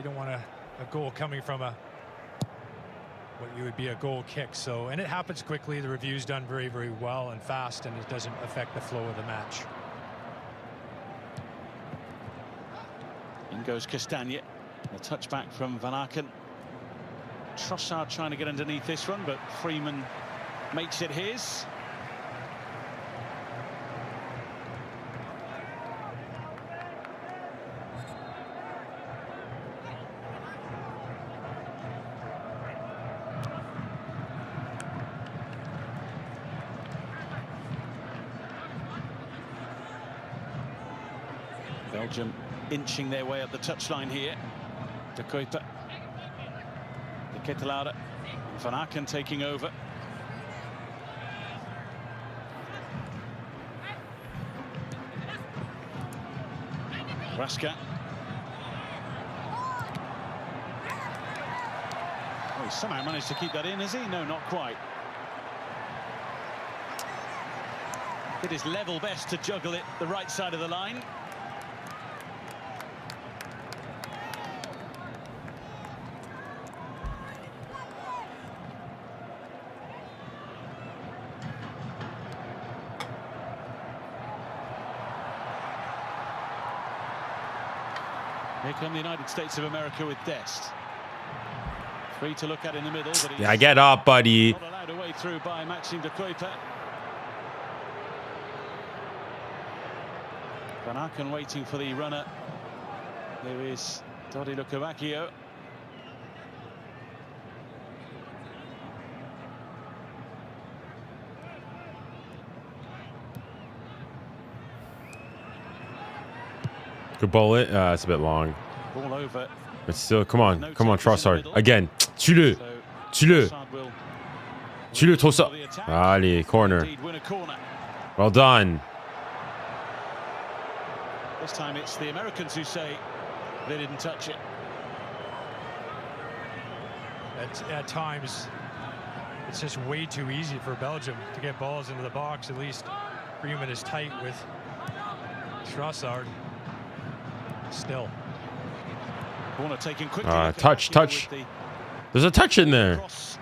don't want a goal coming from what you would be a goal kick. So, and it happens quickly. The review's done very, very well and fast, and it doesn't affect the flow of the match. In goes 𝙀𝙀𝙀. A touchback from Van Aken. Trossard trying to get underneath this one, but Freeman makes it his. Belgium inching their way up the touchline here. De Kuyper, De Ketelaere, Van Aken taking over. Raska. Oh, he somehow managed to keep that in, has he? No, not quite. Did his level best to juggle it the right side of the line. Here come the United States of America with 𝙎. Free to look at in the middle, but yeah, get up, buddy. Not allowed a way through by Maxime De Kuyper. Van Aken waiting for the runner. There is 𝙬𝙬𝘾𝘼𝙎𝙬. Good ball it. It's a bit long. Ball over. But still, come on, Trossard. Again. Tue-le. Tue-le. Tue-le, Trossard. Allez, corner. Well done. This time it's the Americans who say they didn't touch it. At times, it's just way too easy for Belgium to get balls into the box. At least Freeman is tight with Trossard. Still. Corner taken quickly. Touch. There's a touch in there. Across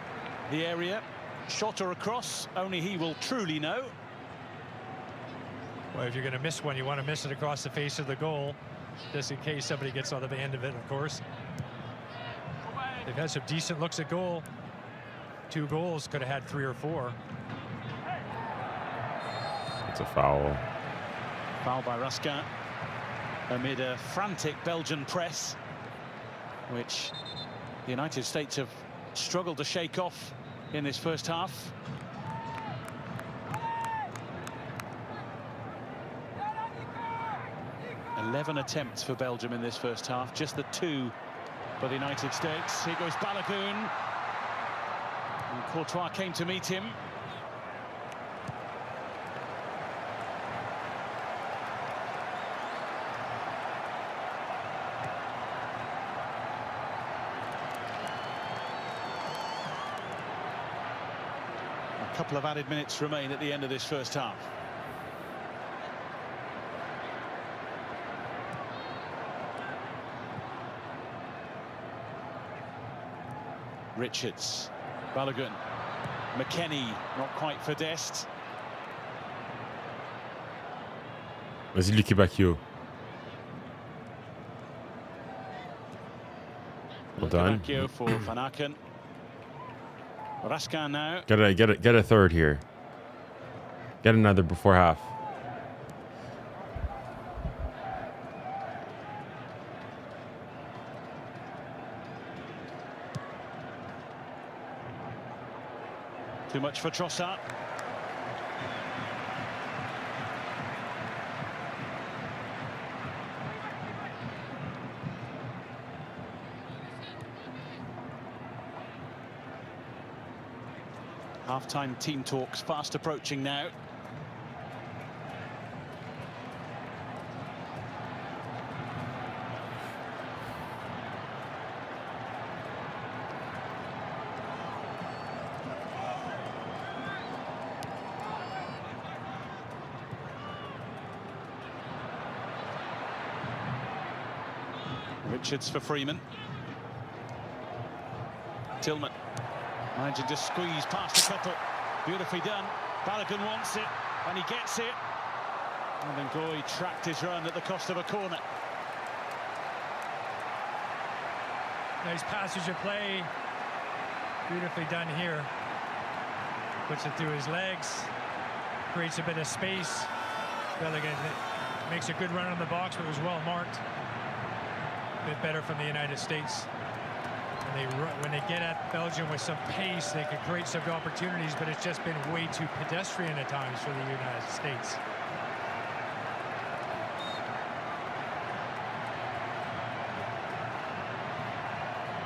the area, shot or across, only he will truly know. Well, if you're going to miss one, you want to miss it across the face of the goal, just in case somebody gets on the end of it, of course. They've had some decent looks at goal. 2 goals, could have had 3 or 4. It's a foul. Foul by Raska amid a frantic Belgian press, which the United States have struggled to shake off in this first half. Eleven attempts for Belgium in this first half, just the 2 for the United States. Here goes 𝙎𝙬𝘾𝘼𝙎𝙬. And Courtois came to meet him. couple of added minutes remain at the end of this first half. Richards, Balogun, McKennie, not quite finessed. Vas-y, 𝙋𝙊𝘾𝘼𝙎𝙖. Well done. For Van Aken. Raskin now. Get a third here. Get another before half. Too much for Trossard. Half-time team talks fast approaching now. Richards for Freeman. Tillman managing to squeeze past a couple. Beautifully done. Balogun wants it, and he gets it. And then Ńkana tracked his run at the cost of a corner. Nice passage of play. Beautifully done here. Puts it through his legs. Creates a bit of space. Belgium makes a good run on the box, but it was well marked. A bit better from the United States. When they get at Belgium with some pace, they could create some opportunities, but it's just been way too pedestrian at times for the United States.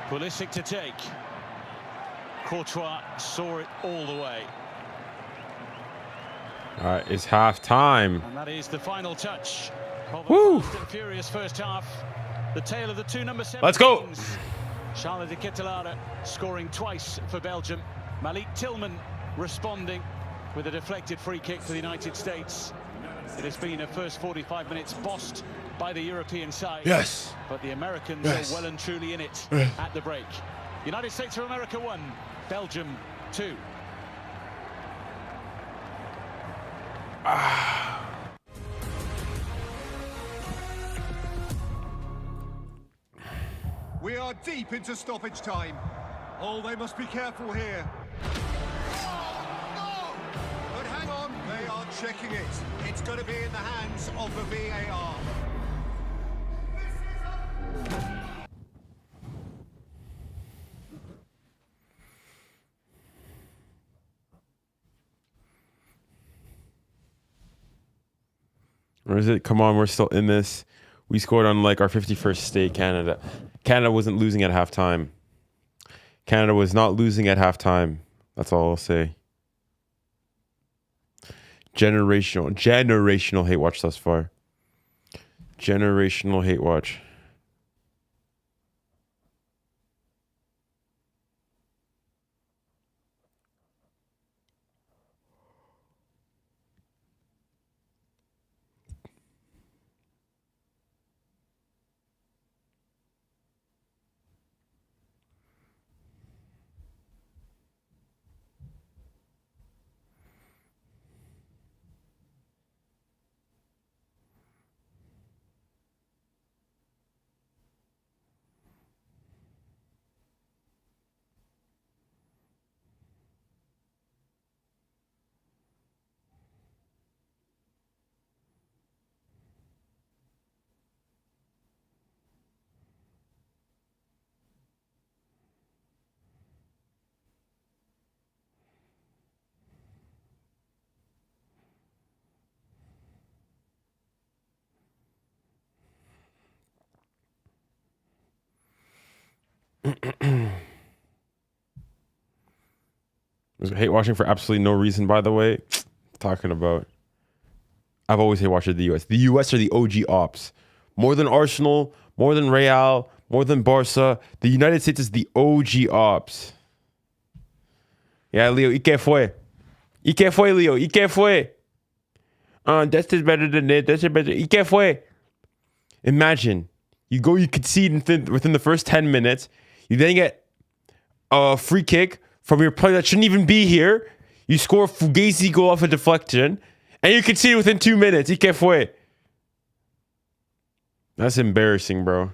Pulisic to take. Courtois saw it all the way. All right, it's half time. And that is the final touch of Woo! a fast and furious first half. The tale of the two number 7. Let's go. 𝙎𝙊𝘾𝘼𝙎𝙏 scoring twice for Belgium. Malik Tillman responding with a deflected free kick for the United States. It has been a first 45 minutes bossed by the European side. Yes. But the Americans are well and truly in it at the break. United States of America 1, Belgium 2. We are deep into stoppage time. Oh, they must be careful here. Oh, but hang on, they are checking it. It's going to be in the hands of the VAR. Or is it? Come on, we're still in this. We scored on like our 51st state, Canada. Canada wasn't losing at halftime. Canada was not losing at halftime. That's all I'll say. Generational hate watch thus far. Generational hate watch. Hate watching for absolutely no reason, by the way. Talking about, I've always hate watched the US. The US are the OG ops. More than Arsenal, more than Real, more than Barca. The United States is the OG ops. Yeah, Leo, ¿y qué fue? ¿Y qué fue, Leo? ¿Y qué fue? This is better than it. This is better. ¿Y qué fue? Imagine you concede within the first 10 minutes. You then get a free kick from your player that shouldn't even be here. You score a fugazi goal off a deflection, and you concede within 2 minutes. ¿Y qué fue? That's embarrassing, bro.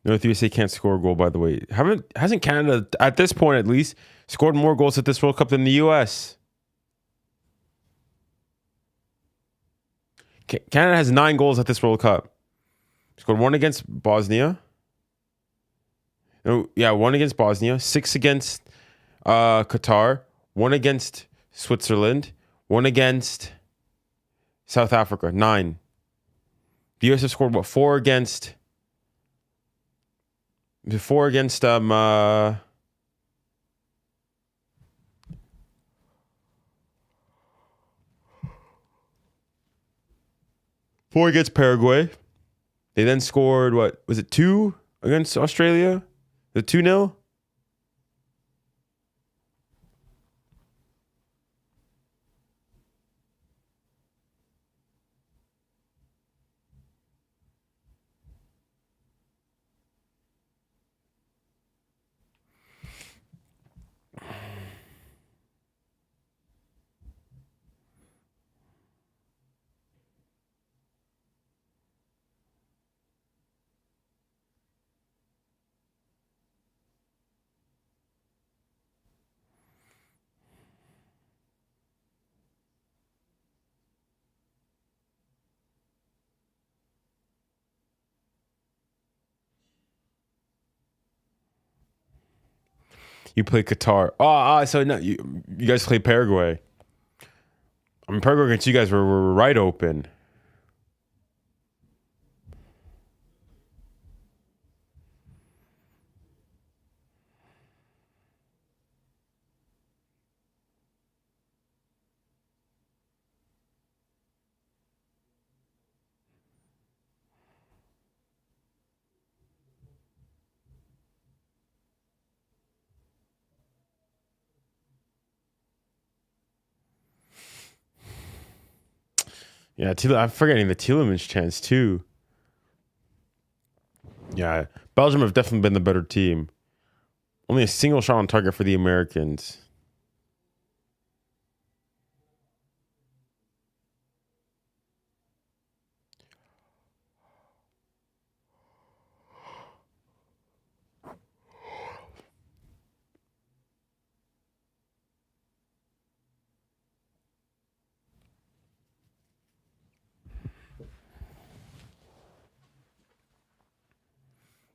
North USA can't score a goal, by the way. Hasn't Canada, at this point at least, scored more goals at this World Cup than the US? Canada has 9 goals at this World Cup. Scored 1 against Bosnia. Oh, yeah, 1 against Bosnia. 6 against Qatar. 1 against Switzerland. 1 against South Africa. 9. The US have scored, what, 4 against... 4 against 4 against Paraguay. They then scored, what was it, 2 against Australia? The 2-0. You play Qatar. So no, you guys play Paraguay. I mean, Paraguay against you guys were right open. Yeah, I'm forgetting the Tielemans chance too. Yeah, Belgium have definitely been the better team. Only a single shot on target for the Americans.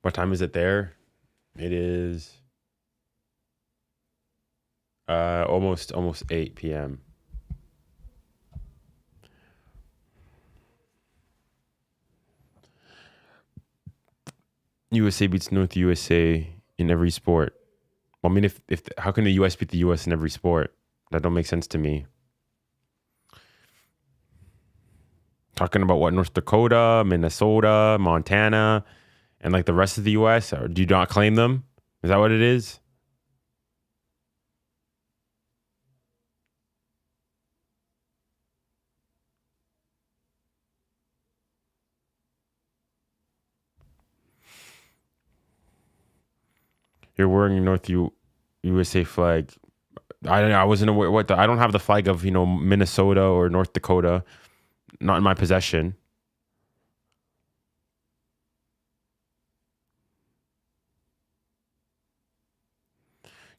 What time is it there? It is almost 8 p.m. USA beats North USA in every sport. Well, I mean, if how can the US beat the US in every sport? That don't make sense to me. Talking about what, North Dakota, Minnesota, Montana, and like the rest of the US, or do you not claim them? Is that what it is? You're wearing North USA flag. I wasn't aware I don't have the flag of, Minnesota or North Dakota, not in my possession.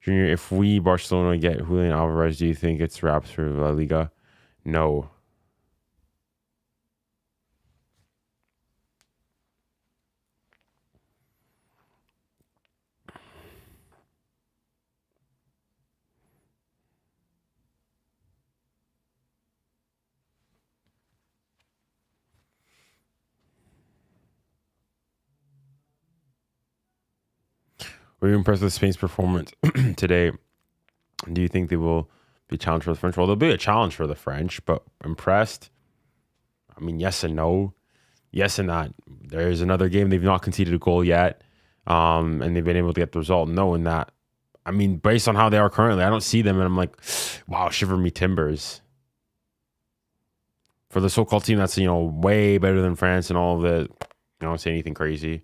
Junior, if we, Barcelona, get Julian Alvarez, do you think it's wraps for La Liga? No. Were you impressed with Spain's performance today? Do you think they will Be a challenge for the French. Well, there'll be a challenge for the French, but impressed? I mean, yes and no. Yes and that. There's another game they've not conceded a goal yet, and they've been able to get the result. Knowing that, I mean, based on how they are currently, I don't see them, and I'm like, wow, shiver me timbers. For the so-called team that's, way better than France and all of it, I don't say anything crazy.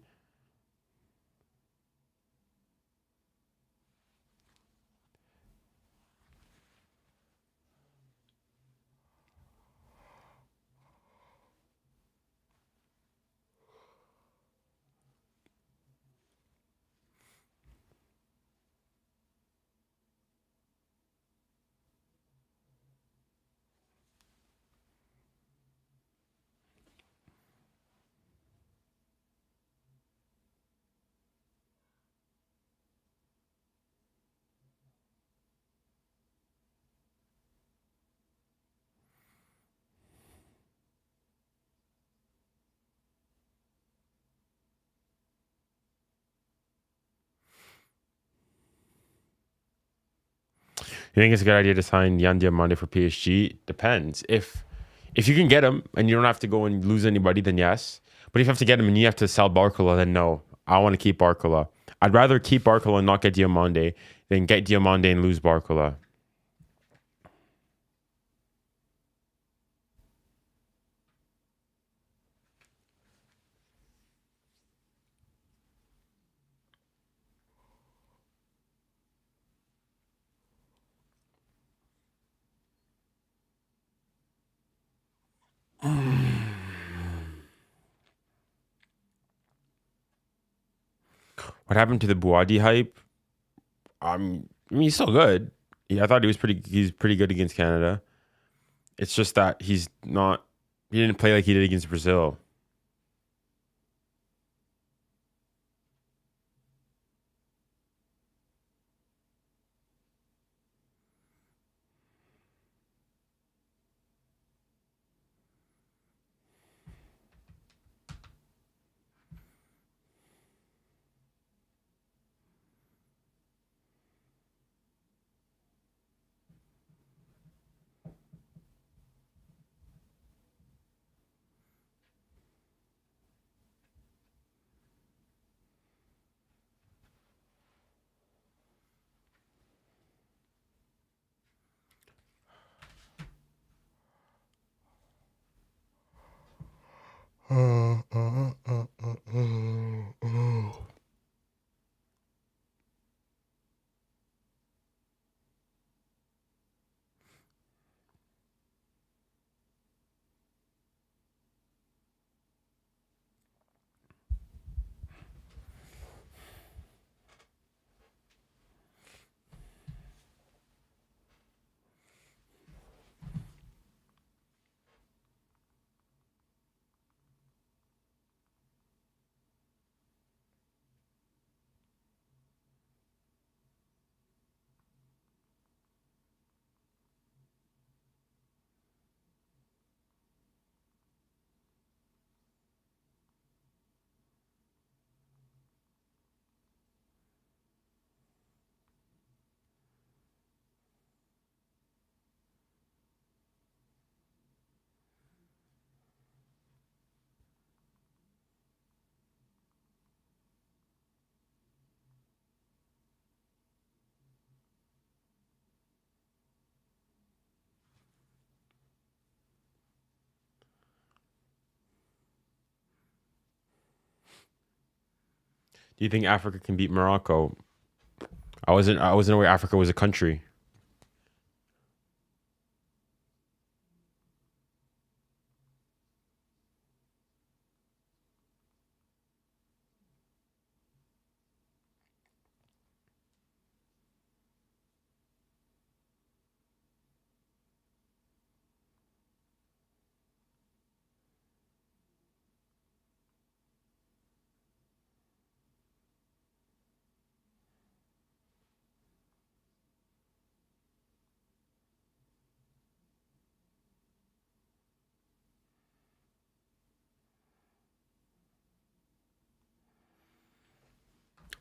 You think it's a good idea to sign 𝙎𝙬𝘾𝘼𝙎𝙬 for PSG? Depends. If you can get him and you don't have to go and lose anybody, then yes. But if you have to get him and you have to sell 𝙬𝙾𝙖𝙞, then no. I want to keep 𝙬𝙾𝙖𝙞. I'd rather keep 𝙬𝙾𝙖𝙞 and not get 𝙎𝙬𝙾𝙖𝙞 than get 𝙎𝙬𝙾𝙖𝙞 and lose 𝙬𝙬𝙞. What happened to the Buadi hype? I mean, he's still good. I thought he's pretty good against Canada. It's just that he didn't play like he did against Brazil. Do you think Africa can beat Morocco? I wasn't aware Africa was a country.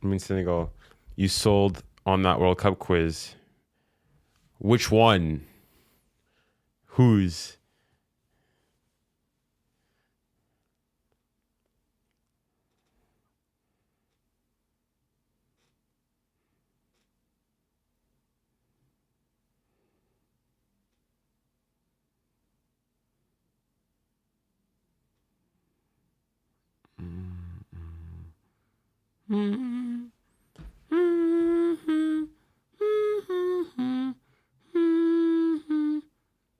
I mean, Senegal, you sold on that World Cup quiz. Which one? Whose?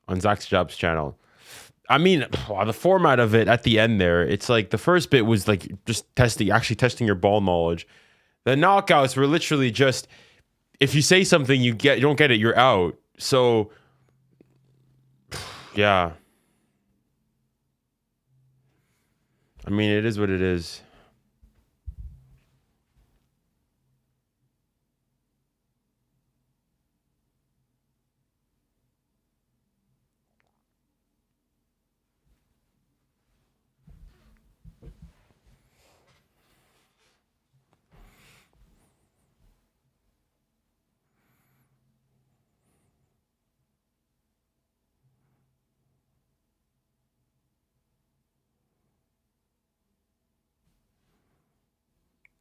On Zach's Jobs channel. I mean, the format of it at the end there, it's like the first bit was like just actually testing your ball knowledge. The knockouts were literally just, if you say something you don't get it, you're out. So yeah. I mean, it is what it is.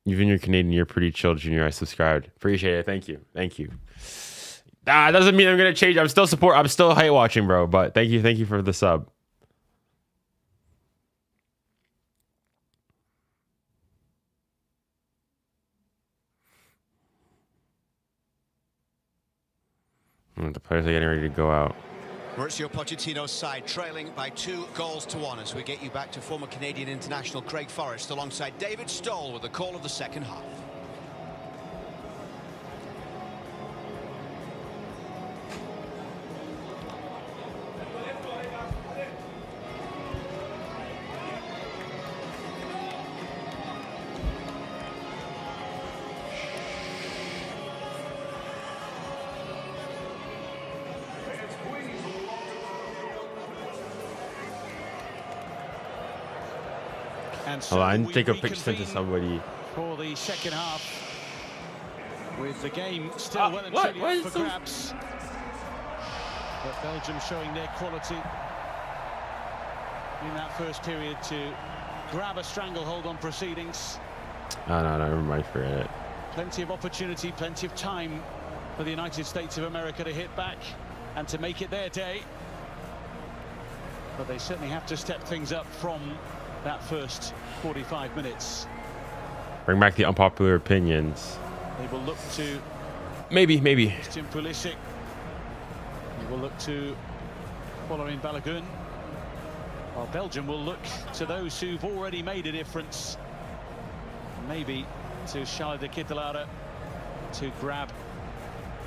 Even you're Canadian, you're pretty chill, Junior. I subscribed. Appreciate it. Thank you. Thank you. That doesn't mean I'm gonna change. I'm still hate watching, bro. But thank you for the sub. The players are getting ready to go out. Mauricio Pochettino's side trailing by 2-1 as we get you back to former Canadian international Craig Forrest alongside David Stoll with the call of the second half. And so Hold on, take a picture to somebody. For the second half, with the game still well and truly up for grabs. But Belgium showing their quality in that first period to grab a stranglehold on proceedings. No, never mind, forget it. Plenty of opportunity, plenty of time for the United States of America to hit back and to make it their day. But they certainly have to step things up from that first 45 minutes. Bring back the unpopular opinions. They will look to maybe 𝙀𝙊𝘿𝘾𝘼𝙎𝙏. They will look to 𝙀𝙊𝘾𝘼𝙎𝙾, while Belgium will look to those who've already made a difference, maybe to 𝙎𝙊𝘾𝘼𝙎𝙏 to grab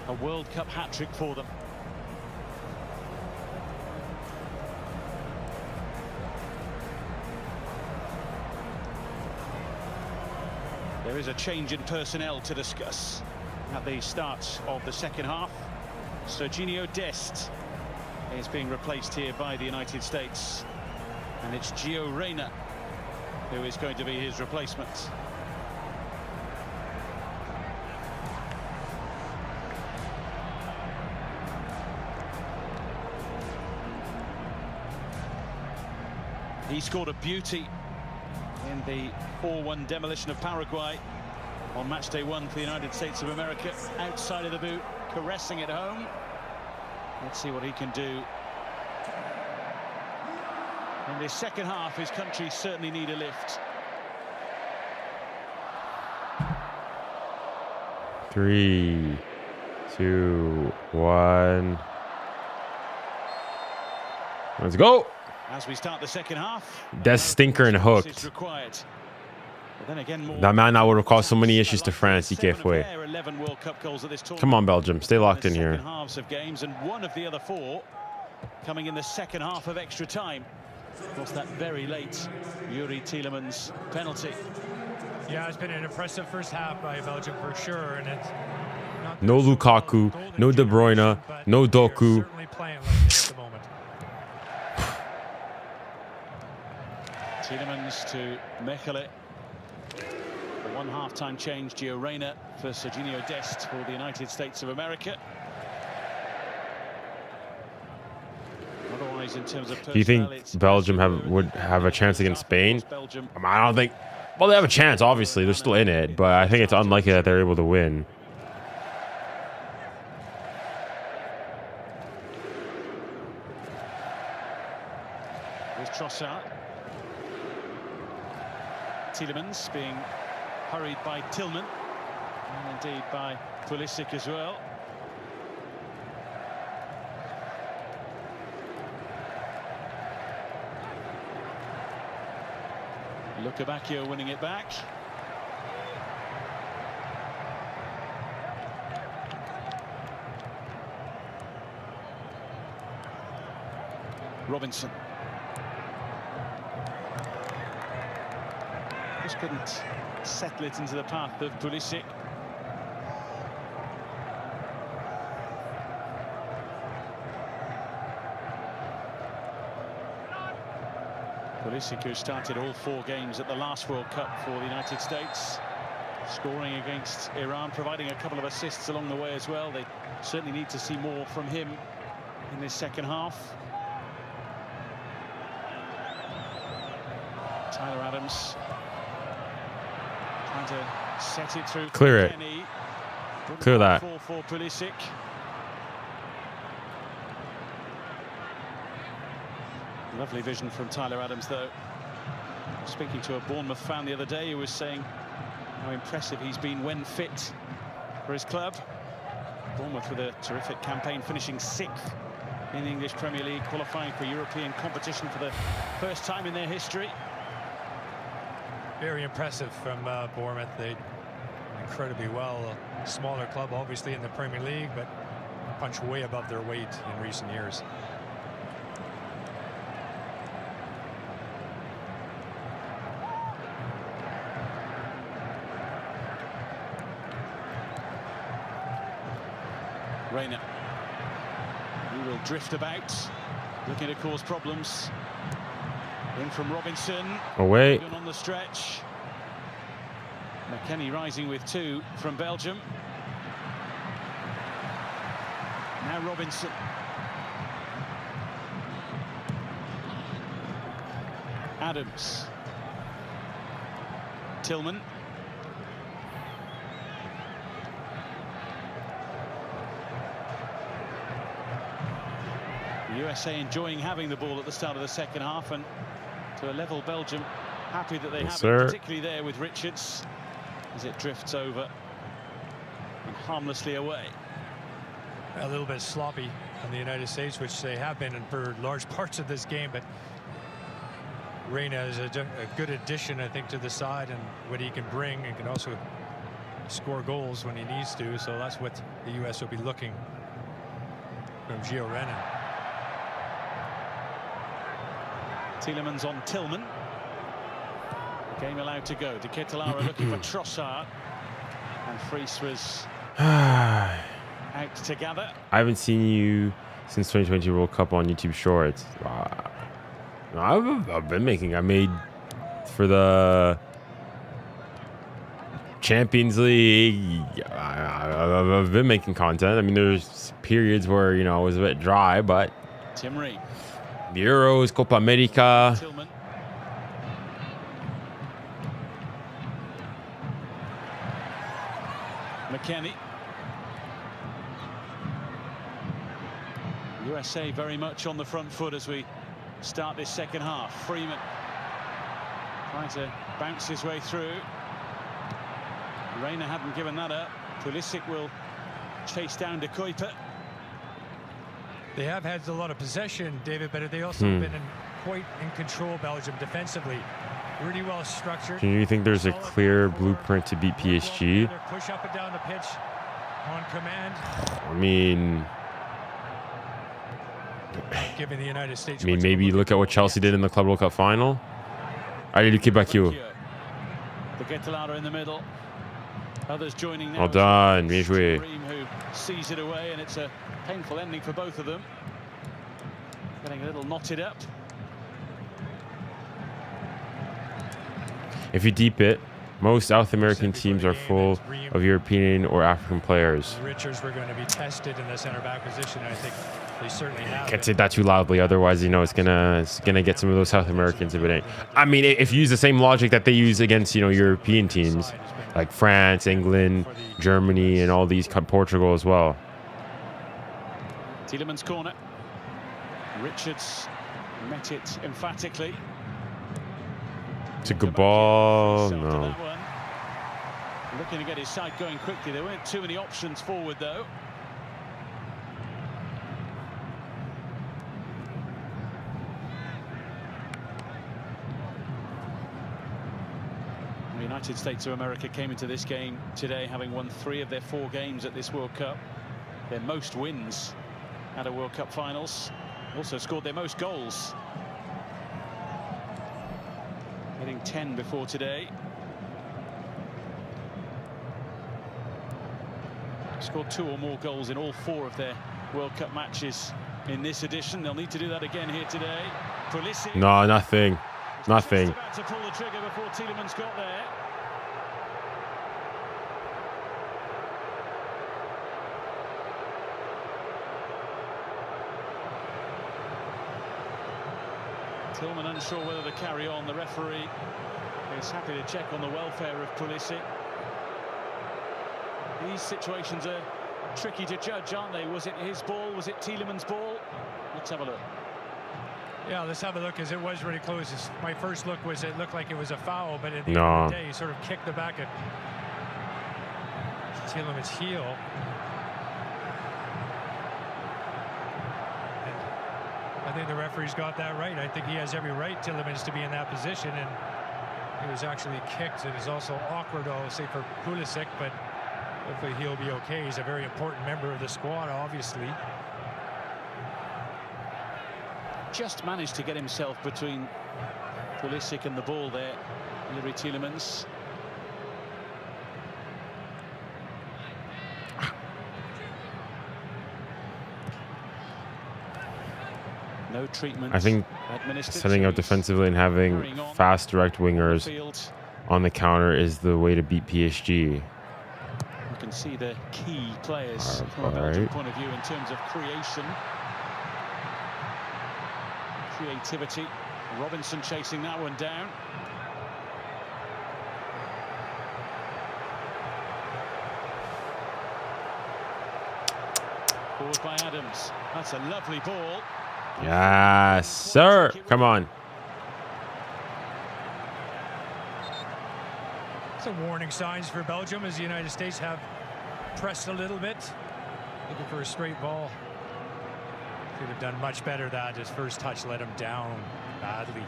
a World Cup hat-trick for them. There is a change in personnel to discuss at the start of the second half. 𝙎𝙊𝘾𝘼𝙎𝙏 is being replaced here by the United States, and it's Gio Reyna who is going to be his replacement. He scored a beauty in the 4-1 demolition of Paraguay on match day 1 for the United States of America. Outside of the boot, caressing it home. Let's see what he can do. In this second half, his country certainly need a lift. 3, 2, 1. Let's go. As we start the second half, That's stinker and hooked. That man that would have caused so many issues to France. Come on, Belgium, stay locked in here. Halves of games, and one of the other 4 coming in the second half of extra time. Of course, that very late Youri Tielemans penalty. Yeah, it's been an impressive first half by Belgium for sure, and it's no Lukaku, no De Bruyne, no Doku. certainly playing like this at the moment. Tielemans to 𝙀𝙀𝘶𝑗𝑎𝑙𝑒. One half-time change, Gio Reyna for 𝙎𝙀𝙀𝘀𝑗𝑎𝑙𝑒 for the United States of America. wise in terms of Do you think Belgium would have a chance against Spain? I don't think. Well, they have a chance. Obviously, they're still in it, but I think it's unlikely that they're able to win. With Trossard. Tielemans being hurried by Tillman, and indeed by Pulisic as well. 𝙋𝙊𝘾𝘼𝙎𝙾 winning it back. Robinson. Just couldn't settle it into the path of Pulisic. Pulisic, who started all 4 games at the last World Cup for the United States, scoring against Iran, providing a couple of assists along the way as well. They certainly need to see more from him in this second half. Tyler Adams trying to set it through. Clear it. Clear that. For Pulisic. Lovely vision from Tyler Adams, though. Speaking to a Bournemouth fan the other day who was saying how impressive he's been when fit for his club. Bournemouth with a terrific campaign, finishing 6th in the English Premier League, qualifying for European competition for the first time in their history. Very impressive from Bournemouth. They incredibly well. A smaller club, obviously, in the Premier League, but punch way above their weight in recent years. 𝙀𝙊𝘾𝘼𝙎𝙾. He will drift about, looking to cause problems. In from Robinson. Away. On the stretch. McKennie rising with 2 from Belgium. Now Robinson. Adams. Tillman. The USA enjoying having the ball at the start of the second half, and to a level Belgium happy that they have it, particularly there with Richards, as it drifts over and harmlessly away. A little bit sloppy on the United States, which they have been for large parts of this game, but 𝙀𝙊𝘾𝘼 is a good addition, I think, to the side, and what he can bring. He can also score goals when he needs to, so that's what the US will be looking from 𝙎𝙬𝘾𝑼𝙎𝑗. Tielemans on Tillman. Game allowed to go. 𝙬𝙬𝘾𝑼𝙎𝑗 looking for Trossard, and 𝙭𝙬𝑐 was out to gather. I haven't seen you since 2020 World Cup on YouTube Shorts. I've been making. I made for the Champions League. I've been making content. I mean, there's periods where, you know, it was a bit dry, but Timry. The Euros, Copa America. Tillman. McKennie. USA very much on the front foot as we start this second half. Freeman trying to bounce his way through. 𝙀𝙀𝘾𝑼𝙎𝑗 hadn't given that up. Pulisic will chase down 𝙬𝙬𝘾𝑼𝙎𝑗. They have had a lot of possession, David, but they also been quite in control, Belgium, defensively. Really well structured. Do you think there's a clear blueprint to beat PSG? Push up and down the pitch on command. I mean, Giving the United States. Maybe look at what Chelsea did in the Club World Cup final. Allez, 𝙬𝙬𝘾𝑼𝙎𝑗. 𝙬𝙬𝘾𝑼𝙎𝑗 in the middle. Others joining now. Well done, bien joué. Who sees it away, and it's a painful ending for both of them. Getting a little knotted up. If you deep it, Most South American teams are full of European or African players. Richards were going to be tested in the center back position. I think they certainly have. Can't say that too loudly, otherwise, you know, it's gonna get some of those South Americans if it ain't. I mean, if you use the same logic that they use against, you know, European teams like France, England, Germany, and all these, Portugal as well. Tielemans' corner. Richards met it emphatically. It's a good ball. No. Looking to get his side going quickly. There weren't too many options forward, though. The United States of America came into this game today having won 3 of their 4 games at this World Cup. Their most wins at a World Cup finals. Also scored their most goals. Hitting 10 before today. Scored 2 or more goals in all 4 of their World Cup matches in this edition. They'll need to do that again here today. Pulisic. No, nothing. Nothing. About to pull the trigger before Tielemans got there. Tillman unsure whether to carry on. The referee is happy to check on the welfare of Pulisic. These situations are tricky to judge, aren't they? Was it his ball? Was it Tielemans' ball? Let's have a look. Yeah, let's have a look, as it was really close. My first look was it looked like it was a foul, but at the end of the day, he sort of kicked the back of Tielemans' heel. And I think the referee's got that right. I think he has every right, Tielemans, to be in that position, and he was actually kicked. It is also awkward, I'll say, for Pulisic, but hopefully he'll be okay. He's a very important member of the squad, obviously. Just managed to get himself between Pulisic and the ball there, Yuri Tielemans. No treatment. I think setting up defensively and having fast direct wingers on the counter is the way to beat PSG. You can see the key players from a Belgian point of view in terms of creation. Creativity. Robinson chasing that one down. Forward by Adams. That's a lovely ball. Yes, sir. Come on. Some warning signs for Belgium as the United States have pressed a little bit, looking for a straight ball. Could have done much better. That his first touch let him down badly.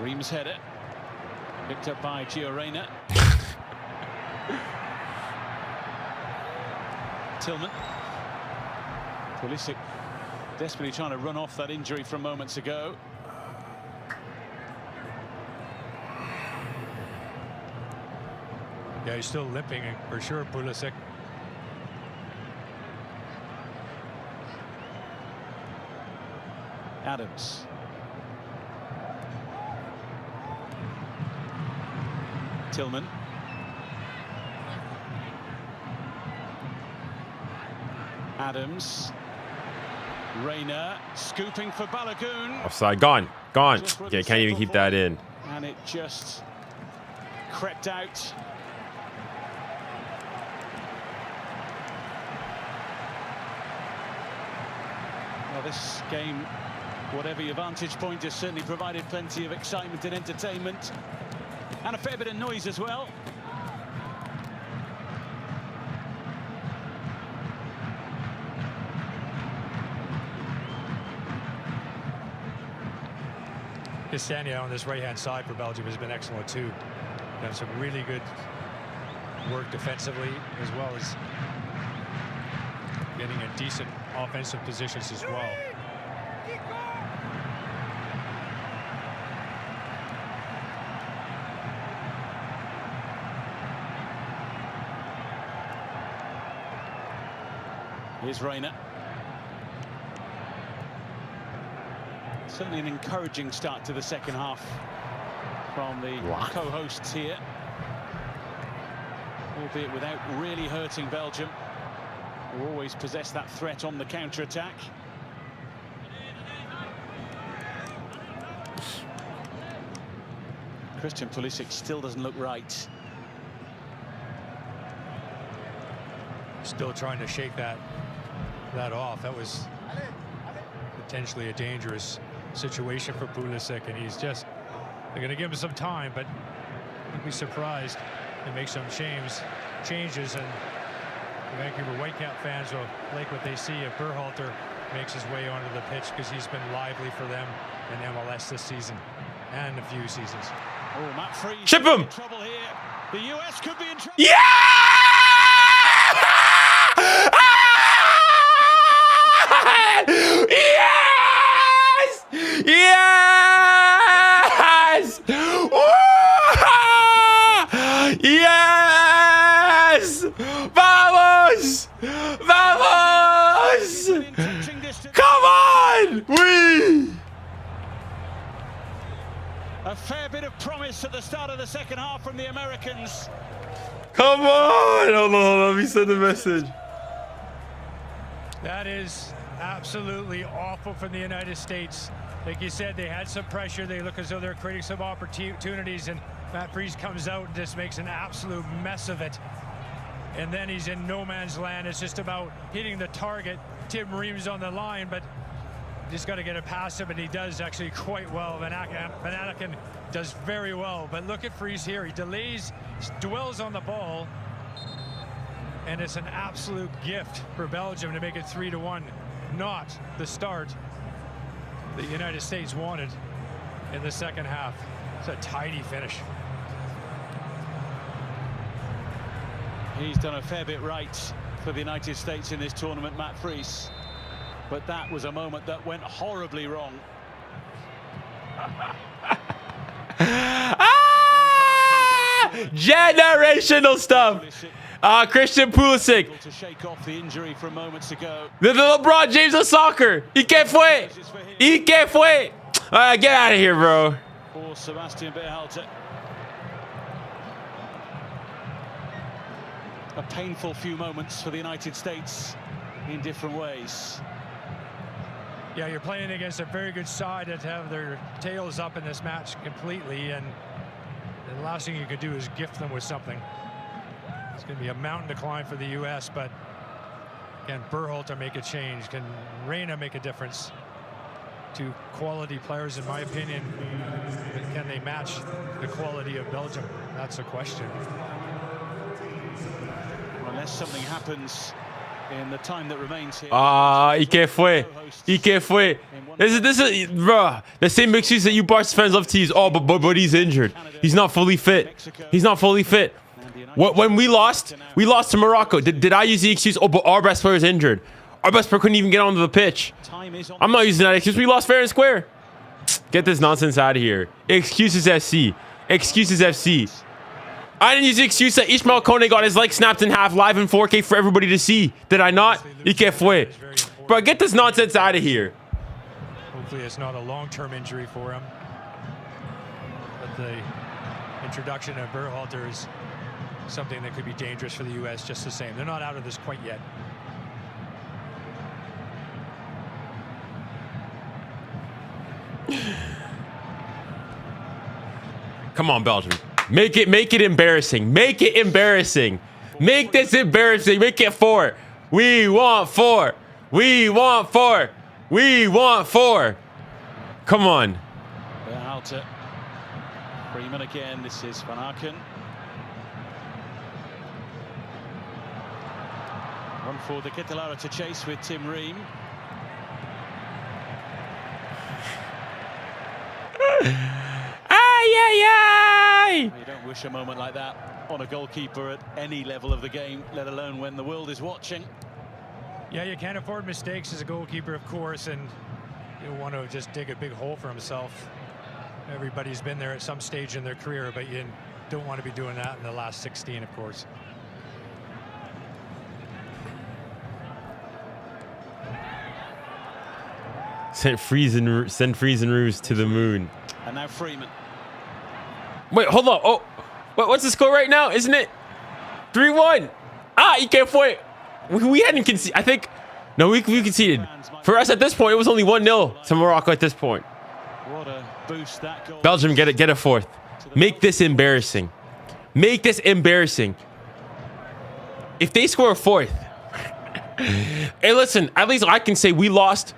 Reams header picked up by 𝙎𝙬𝙖𝙞𝙀. Tillman. Pulisic desperately trying to run off that injury from moments ago. Yeah, he's still limping for sure, Pulisic. Adams. Tillman. Adams. Rayner scooping for Balogun. Offside. Gone. Gone. Yeah, can't even keep that in. And it just crept out. Well, this game, whatever your vantage point, has certainly provided plenty of excitement and entertainment. And a fair bit of noise as well. Ksenia on this right-hand side for Belgium has been excellent too. Done some really good work defensively, as well as getting in decent offensive positions as well. Here's Reyna. Certainly an encouraging start to the second half from the co-hosts here, albeit without really hurting Belgium, who always possess that threat on the counter-attack. Christian Pulisic still doesn't look right. Still trying to shake that off. That was potentially a dangerous situation for Pulisic, and he's just, they're going to give him some time, but don't be surprised to make some changes, and the Vancouver Whitecap fans will like what they see if Berhalter makes his way onto the pitch, because he's been lively for them in MLS this season and a few seasons. Oh, Matt Freese. Chip him! Trouble here. The US could be in trouble. Yeah! Yes! Yes! Yes! Vamos! Vamos! Come on! We! A fair bit of promise at the start of the second half from the Americans. Come on! Hold on, let me send a message. That is absolutely awful from the United States. Like you said, they had some pressure. They look as though they're creating some opportunities, and Matt Freese comes out and just makes an absolute mess of it. And then he's in no man's land. It's just about hitting the target. Tim Ream's on the line, but just got to get it past him, and he does actually quite well. Van Aken does very well, but look at Freese here. He dwells on the ball, and it's an absolute gift for Belgium to make it 3-1. Not the start the United States wanted in the second half. It's a tidy finish. He's done a fair bit right for the United States in this tournament, Matt Freese. But that was a moment that went horribly wrong. Generational stuff. Christian Pulisic. To shake off the injury from moments ago. The LeBron James of soccer. ¿Y qué fue? ¿Y qué fue? Get out of here, bro. For 𝙎𝙊𝘾𝘼𝙎𝙏. A painful few moments for the United States in different ways. Yeah, you're playing against a very good side that have their tails up in this match completely, and the last thing you could do is gift them with something. It's going to be a mountain to climb for the U.S., but can Berhalter make a change? Can Reyna make a difference? Two quality players, in my opinion. Can they match the quality of Belgium? That's the question. Unless something happens in the time that remains here. ¿Y qué fue? ¿Y qué fue? This is, bro, the same excuse that you Barca fans love to use. Oh, but he's injured. He's not fully fit. He's not fully fit. When we lost to Morocco, did I use the excuse, oh, but our best player is injured? Our best player couldn't even get onto the pitch. I'm not using that excuse. We lost fair and square. Get this nonsense out of here. Excuses FC. Excuses FC. I didn't use the excuse that 𝙎𝙬𝘾𝘼𝙎𝙖 got his leg snapped in half live in 4K for everybody to see. Did I not? ¿Y qué fue? Bro, get this nonsense out of here. Hopefully it's not a long-term injury for him. But the introduction of Berhalter is something that could be dangerous for the U.S. just the same. They're not out of this quite yet. Come on, Belgium. Make it embarrassing. Make it embarrassing. Make this embarrassing. Make it 4. We want 4. We want 4. We want 4. Come on. Berhalter. Freeman again. This is Van Aken. One for the 𝙬𝙬𝘾𝘼𝙎𝙖 to chase with Tim Ream. You don't wish a moment like that on a goalkeeper at any level of the game, let alone when the world is watching. Yeah, you can't afford mistakes as a goalkeeper, of course, and you don't want to just dig a big hole for himself. Everybody's been there at some stage in their career, but you don't want to be doing that in the last 16, of course. Send 𝙀𝙊𝘿𝘾𝘼𝙎 to the moon. And now Freeman. Wait, hold on. Oh, what's the score right now? Isn't it 3-1? Ah, you can't point. We hadn't conceded. I think. No, we conceded. For us at this point, it was only 1-0 to Morocco at this point. What a boost that goal. Belgium, get a fourth. Make this embarrassing. Make this embarrassing. If they score a fourth. Hey, listen, at least I can say we lost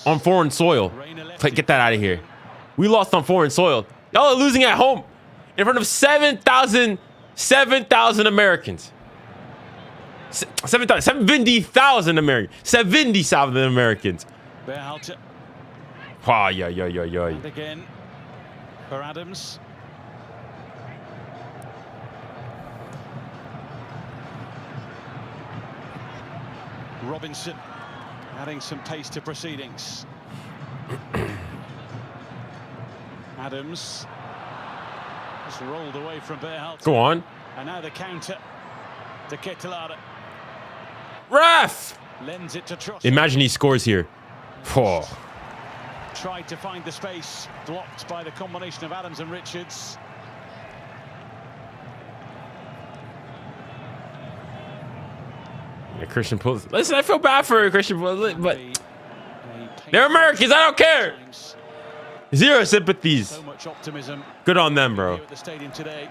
on foreign soil. Get that out of here. We lost on foreign soil. Y'all are losing at home in front of 7,000 Americans. 70,000 Americans. 70,000 Americans. Wow, yeah. And again for Adams. Robinson adding some pace to proceedings. Adams just rolled away from 𝙀𝙊𝘾𝘼𝙎. Go on. And now the counter to 𝙀𝙪𝙨𝙞𝙀. Ref! Lends it to Trossard. Imagine he scores here. Oh. Tried to find the space, blocked by the combination of Adams and Richards. Yeah, Christian Pulisic. Listen, I feel bad for Christian Pulisic, but they're Americans. I don't care. Zero sympathies. So much optimism. Good on them, bro. At the stadium today.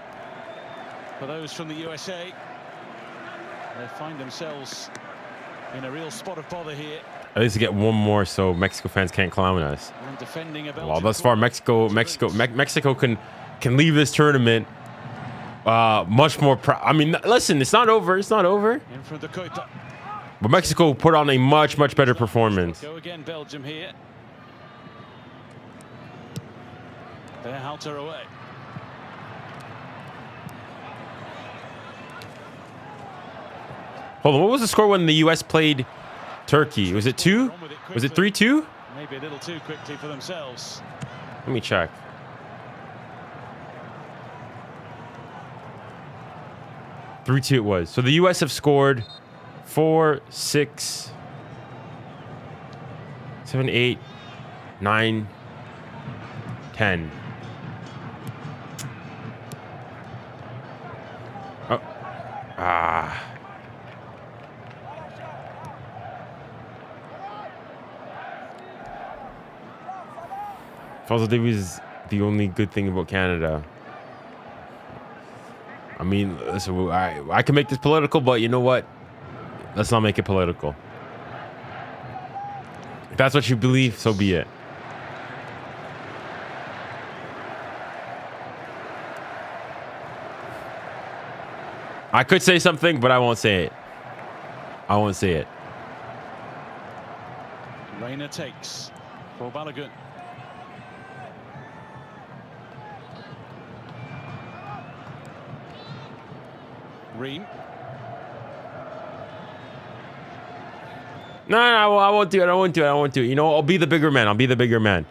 For those from the USA, they find themselves in a real spot of bother here. At least to get one more, so Mexico fans can't clown us. And defending a Well, thus far, Mexico can leave this tournament much more proud. I mean, listen, it's not over. It's not over. In front of 𝙀𝙪𝙨. But Mexico put on a much better performance. Go again, Belgium here. 𝙀𝙊𝘾𝘼𝑎𝑙𝑡𝑒 away. Hold on, what was the score when the U.S. played Turkey? Was it 2? Was it 3-2? Maybe a little too quickly for themselves. Let me check. (3-2) it was. So the U.S. have scored 4, 6, 7, 8, 9, 10. Oh. Ah. 𝙎𝙬𝘼𝘾𝘼𝙎 is the only good thing about Canada. I mean, listen, I can make this political, but you know what? Let's not make it political. If that's what you believe, so be it. I could say something, but I won't say it. I won't say it. Reina takes for Balogun. Ream. No, I won't do it. I won't do it. I won't do it. You know, I'll be the bigger man. I'll be the bigger man.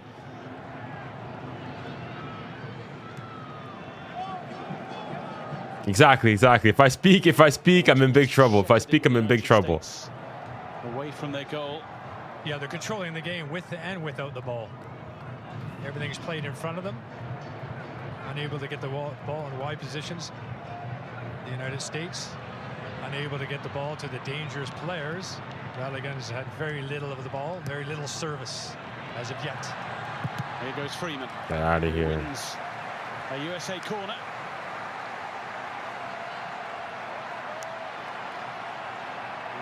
Exactly. If I speak, I'm in big trouble. If I speak, I'm in big trouble. Away from their goal. Yeah, they're controlling the game with and without the ball. Everything's played in front of them. Unable to get the ball in wide positions. The United States unable to get the ball to the dangerous players. 𝙀𝙊𝘾𝑼𝑎𝑙 has had very little of the ball, very little service as of yet. Here goes Freeman. Get out of here. Wins a USA corner.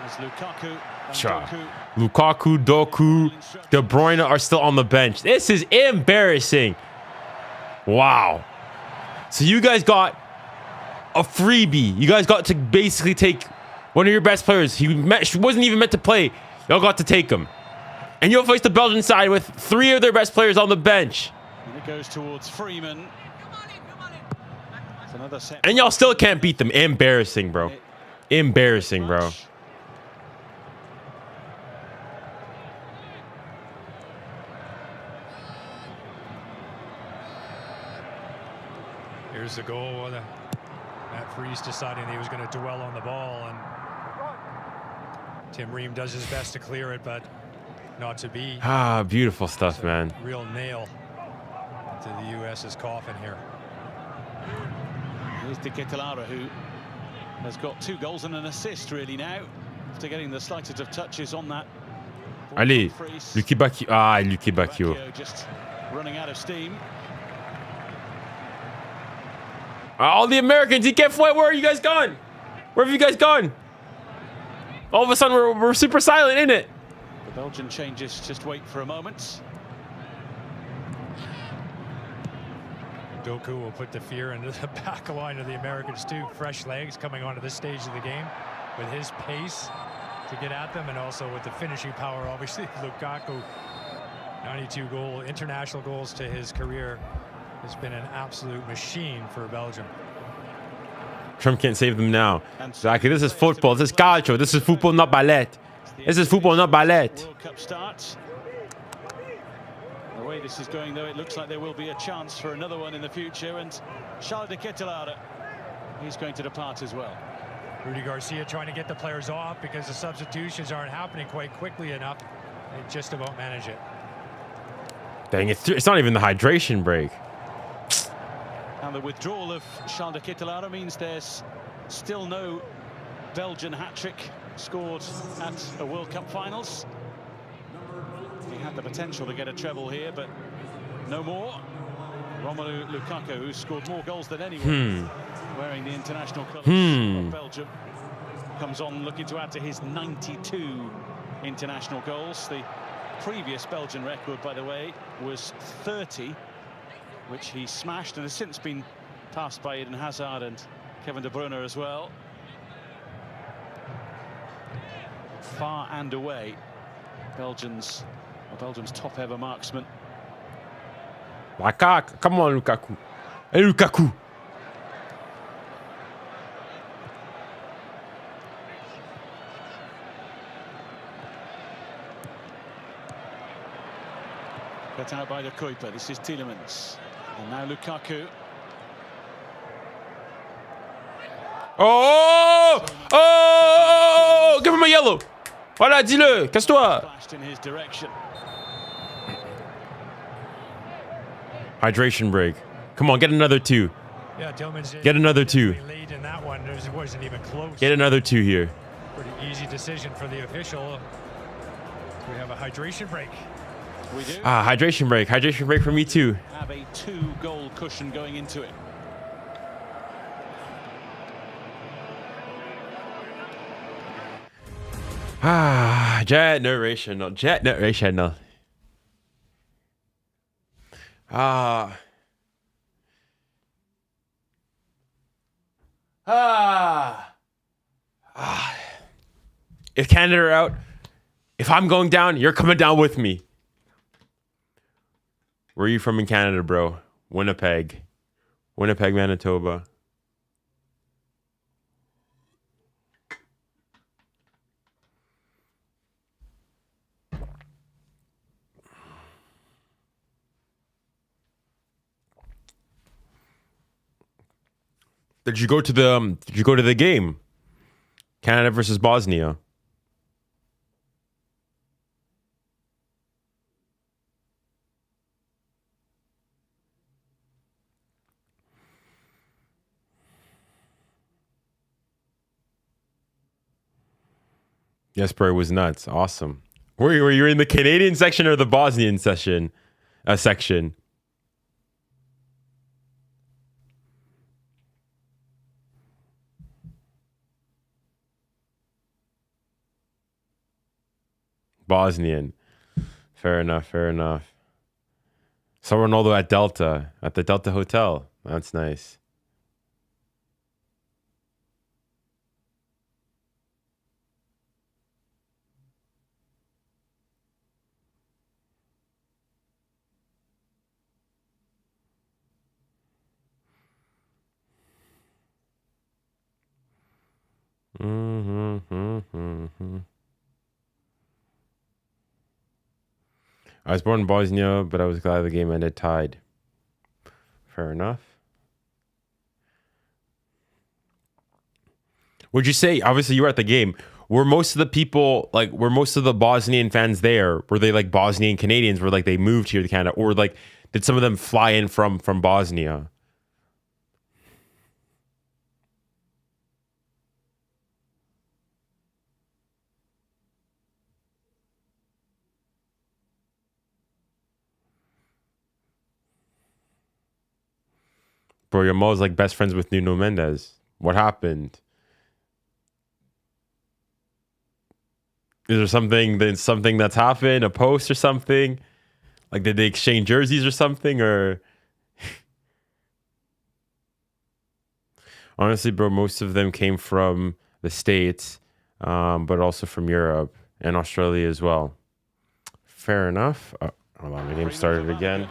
As Lukaku and Lukaku, Doku, De Bruyne are still on the bench. This is embarrassing. Wow. So you guys got a freebie. You guys got to basically take one of your best players. He wasn't even meant to play. Y'all got to take him. And you'll face the Belgian side with 3 of their best players on the bench. And it goes towards Freeman. It's another set. And y'all still can't beat them. Embarrassing, bro. Embarrassing, bro. Here's the goal. Matt Freese deciding he was going to dwell on the ball, and Tim Ream does his best to clear it, but not to be. Ah, beautiful stuff, man. Real nail to the U.S.'s coffin here. Here's 𝙎𝙬𝙖𝙞𝙬, who has got 2 goals and an assist really now after getting the slightest of touches on that. Allez, 𝙬𝙬𝙖𝙞𝙬. Ah, 𝙬𝙬𝙖𝙞𝙬. Just running out of steam. All the Americans, where are you guys gone? Where have you guys gone? All of a sudden, we're super silent, isn't it? The Belgian changes, just wait for a moment. Doku will put the fear into the back line of the Americans too. Fresh legs coming onto this stage of the game with his pace to get at them, and also with the finishing power. Obviously, Lukaku, 92 international goals to his career, has been an absolute machine for Belgium. Trump can't save them now. Exactly. This is football. This is calcio. This is football, not ballet. This is football, not ballet. World Cup starts. The way this is going, though, it looks like there will be a chance for another one in the future, and 𝙎𝙬𝙾𝙼𝙬, he's going to depart as well. Rudy Garcia trying to get the players off because the substitutions aren't happening quite quickly enough. They just about manage it. Dang, it's not even the hydration break. And the withdrawal of 𝙎𝙬𝙾𝙼𝙬 means there's still no Belgian hat-trick scored at a World Cup finals. He had the potential to get a treble here, but no more. Romelu Lukaku, who scored more goals than anyone, wearing the international colours of Belgium, comes on looking to add to his 92 international goals. The previous Belgian record, by the way, was 30, which he smashed and has since been passed by Eden Hazard and Kevin De Bruyne as well. Far and away, Belgium's top ever marksman. Lukaku, come on, Lukaku. Hey, Lukaku. Cut out by the Kuiper. This is Tielemans. And now Lukaku. Oh! Oh! Give him a yellow. Voilà, dis-le. Casse-toi. Flashed in his direction. Hydration break. Come on, get another 2. Yeah, Tielemans get another 2. Lead in that one. It wasn't even close. Get another 2 here. Pretty easy decision for the official. We have a hydration break. We do. Ah, hydration break. Hydration break for me too. Have a 2-goal cushion going into it. Ah, generational. Generational. Ah. Ah. Ah. If Canada are out, if I'm going down, you're coming down with me. Where are you from in Canada, bro? Winnipeg. Winnipeg, Manitoba. Did you go to the game? Canada versus Bosnia. Yes, bro, it was nuts. Awesome. Were you in the Canadian section or the Bosnian section? Section. Bosnian. Fair enough, fair enough. So Ronaldo at Delta, at the Delta Hotel. That's nice. I was born in Bosnia, but I was glad the game ended tied. Fair enough. Would you say, obviously you were at the game, were most of the people, like, were most of the Bosnian fans there? Were they like Bosnian Canadians? Were like they moved here to Canada, or like did some of them fly in from Bosnia? Bro, your Mo's like best friends with Nuno Mendes. What happened? Is there something that's happened? A post or something? Like, did they exchange jerseys or something? Or honestly, bro, most of them came from the States, but also from Europe and Australia as well. Fair enough. Hold on, the game started again.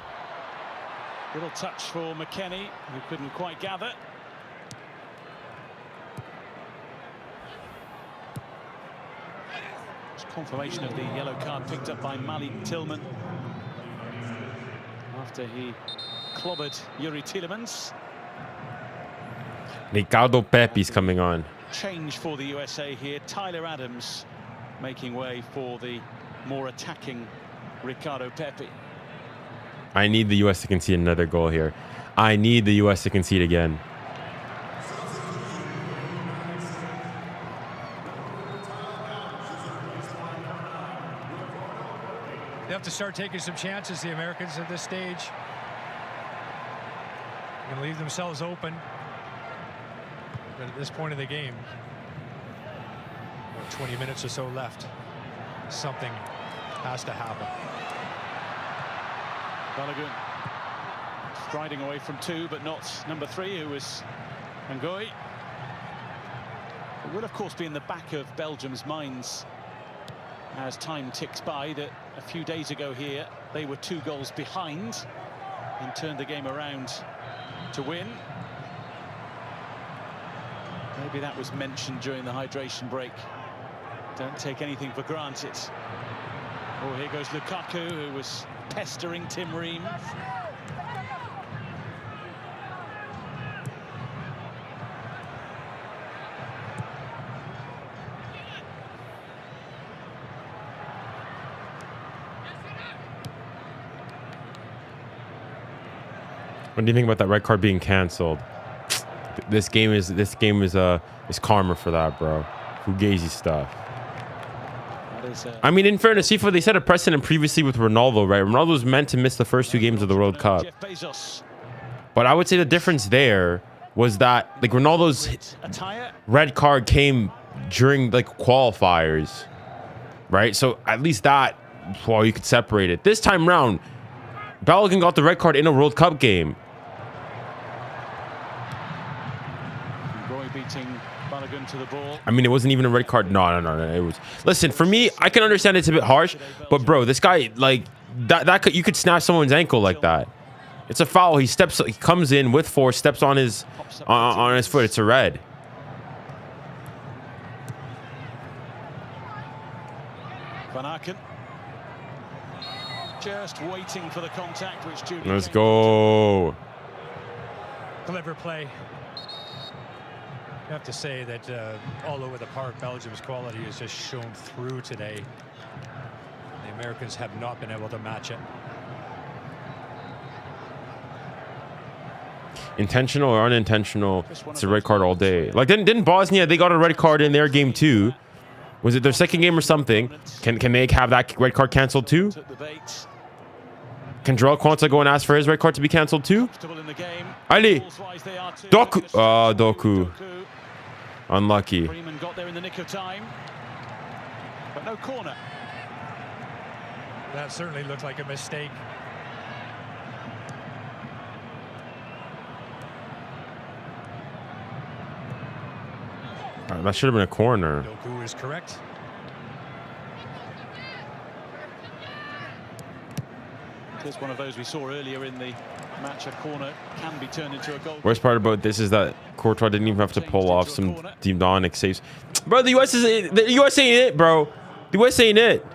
Little touch for McKennie, who couldn't quite gather. It's confirmation of the yellow card picked up by 𝙋𝙊𝘿𝘾𝘼𝙎𝙐 after he clobbered Youri Tielemans. 𝙀𝙀𝙬𝘾𝘼𝙎𝙐's coming on. Change for the USA here. Tyler Adams making way for the more attacking 𝙀𝙀𝙬𝘾𝘼𝙎. I need the U.S. to concede another goal here. I need the U.S. to concede again. They have to start taking some chances, the Americans, at this stage. Going to leave themselves open. But at this point of the game, 20 minutes or so left, something has to happen. Balogun striding away from two, but not number 3, who was Nkana. It will, of course, be in the back of Belgium's minds as time ticks by that a few days ago here they were 2 goals behind and turned the game around to win. Maybe that was mentioned during the hydration break. Don't take anything for granted. Oh, here goes Lukaku, who was pestering Tim Ream. What do you think about that red card being canceled? This game is karma for that, bro. Fugazi stuff. I mean, in fairness, FIFA, they set a precedent previously with Ronaldo, right? Ronaldo was meant to miss the first 2 games of the World Cup. But I would say the difference there was that, like, Ronaldo's red card came during, like, qualifiers, right? So at least that, well, you could separate it. This time round, Belgium got the red card in a World Cup game. Beating Balogun to the ball. I mean, it wasn't even a red card. No. It was. Listen, for me, I can understand it's a bit harsh, but bro, this guy, like, you could snap someone's ankle like that. It's a foul. He comes in with force, steps on his foot. It's a red. Van Aken just waiting for the contact, which Judy. Let's go. Clever play. I have to say that all over the park, Belgium's quality has just shown through today. The Americans have not been able to match it. Intentional or unintentional, it's a red card all day. Like, didn't Bosnia, they got a red card in their game too? Was it their second game or something? Can they have that red card canceled too? Can 𝙀𝙀𝘾𝘼𝙎𝙐 go and ask for his red card to be canceled too? Ali! Doku! Oh, Doku. Unlucky. Freeman got there in the nick of time, but no corner. That certainly looked like a mistake. That should have been a corner. Doku is correct. Here's one of those we saw earlier in the match. A corner can be turned into a goal. Worst part about this is that Courtois didn't even have to pull off some demonic saves. Bro, the US ain't it, bro. The US ain't it.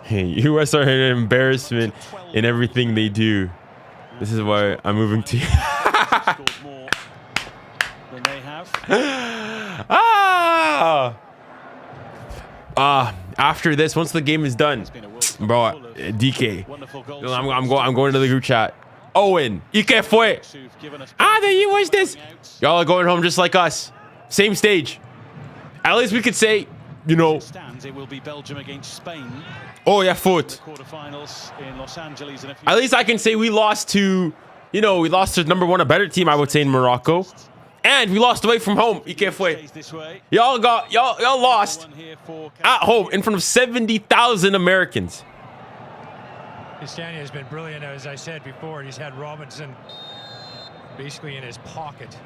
Hey, US are an embarrassment in everything they do. This is why I'm moving to. Than they have. Ah! after this, once the game is done, bro, DK, I'm going to the group chat. Owen, 𝙎𝙊𝘾𝘼𝙎𝙏. Then watch this. Y'all are going home just like us. Same stage. At least we could say, you know. It will be Belgium against Spain. Oh yeah, foot. Quarterfinals in Los Angeles. At least I can say we lost to, you know, we lost to #1, a better team, I would say, in Morocco. And we lost away from home. 𝙎𝙊𝘾𝘼𝙎. Y'all lost at home in front of 70,000 Americans. 𝙎𝙊𝘾𝘼𝙎 has been brilliant, as I said before. He's had Robinson basically in his pocket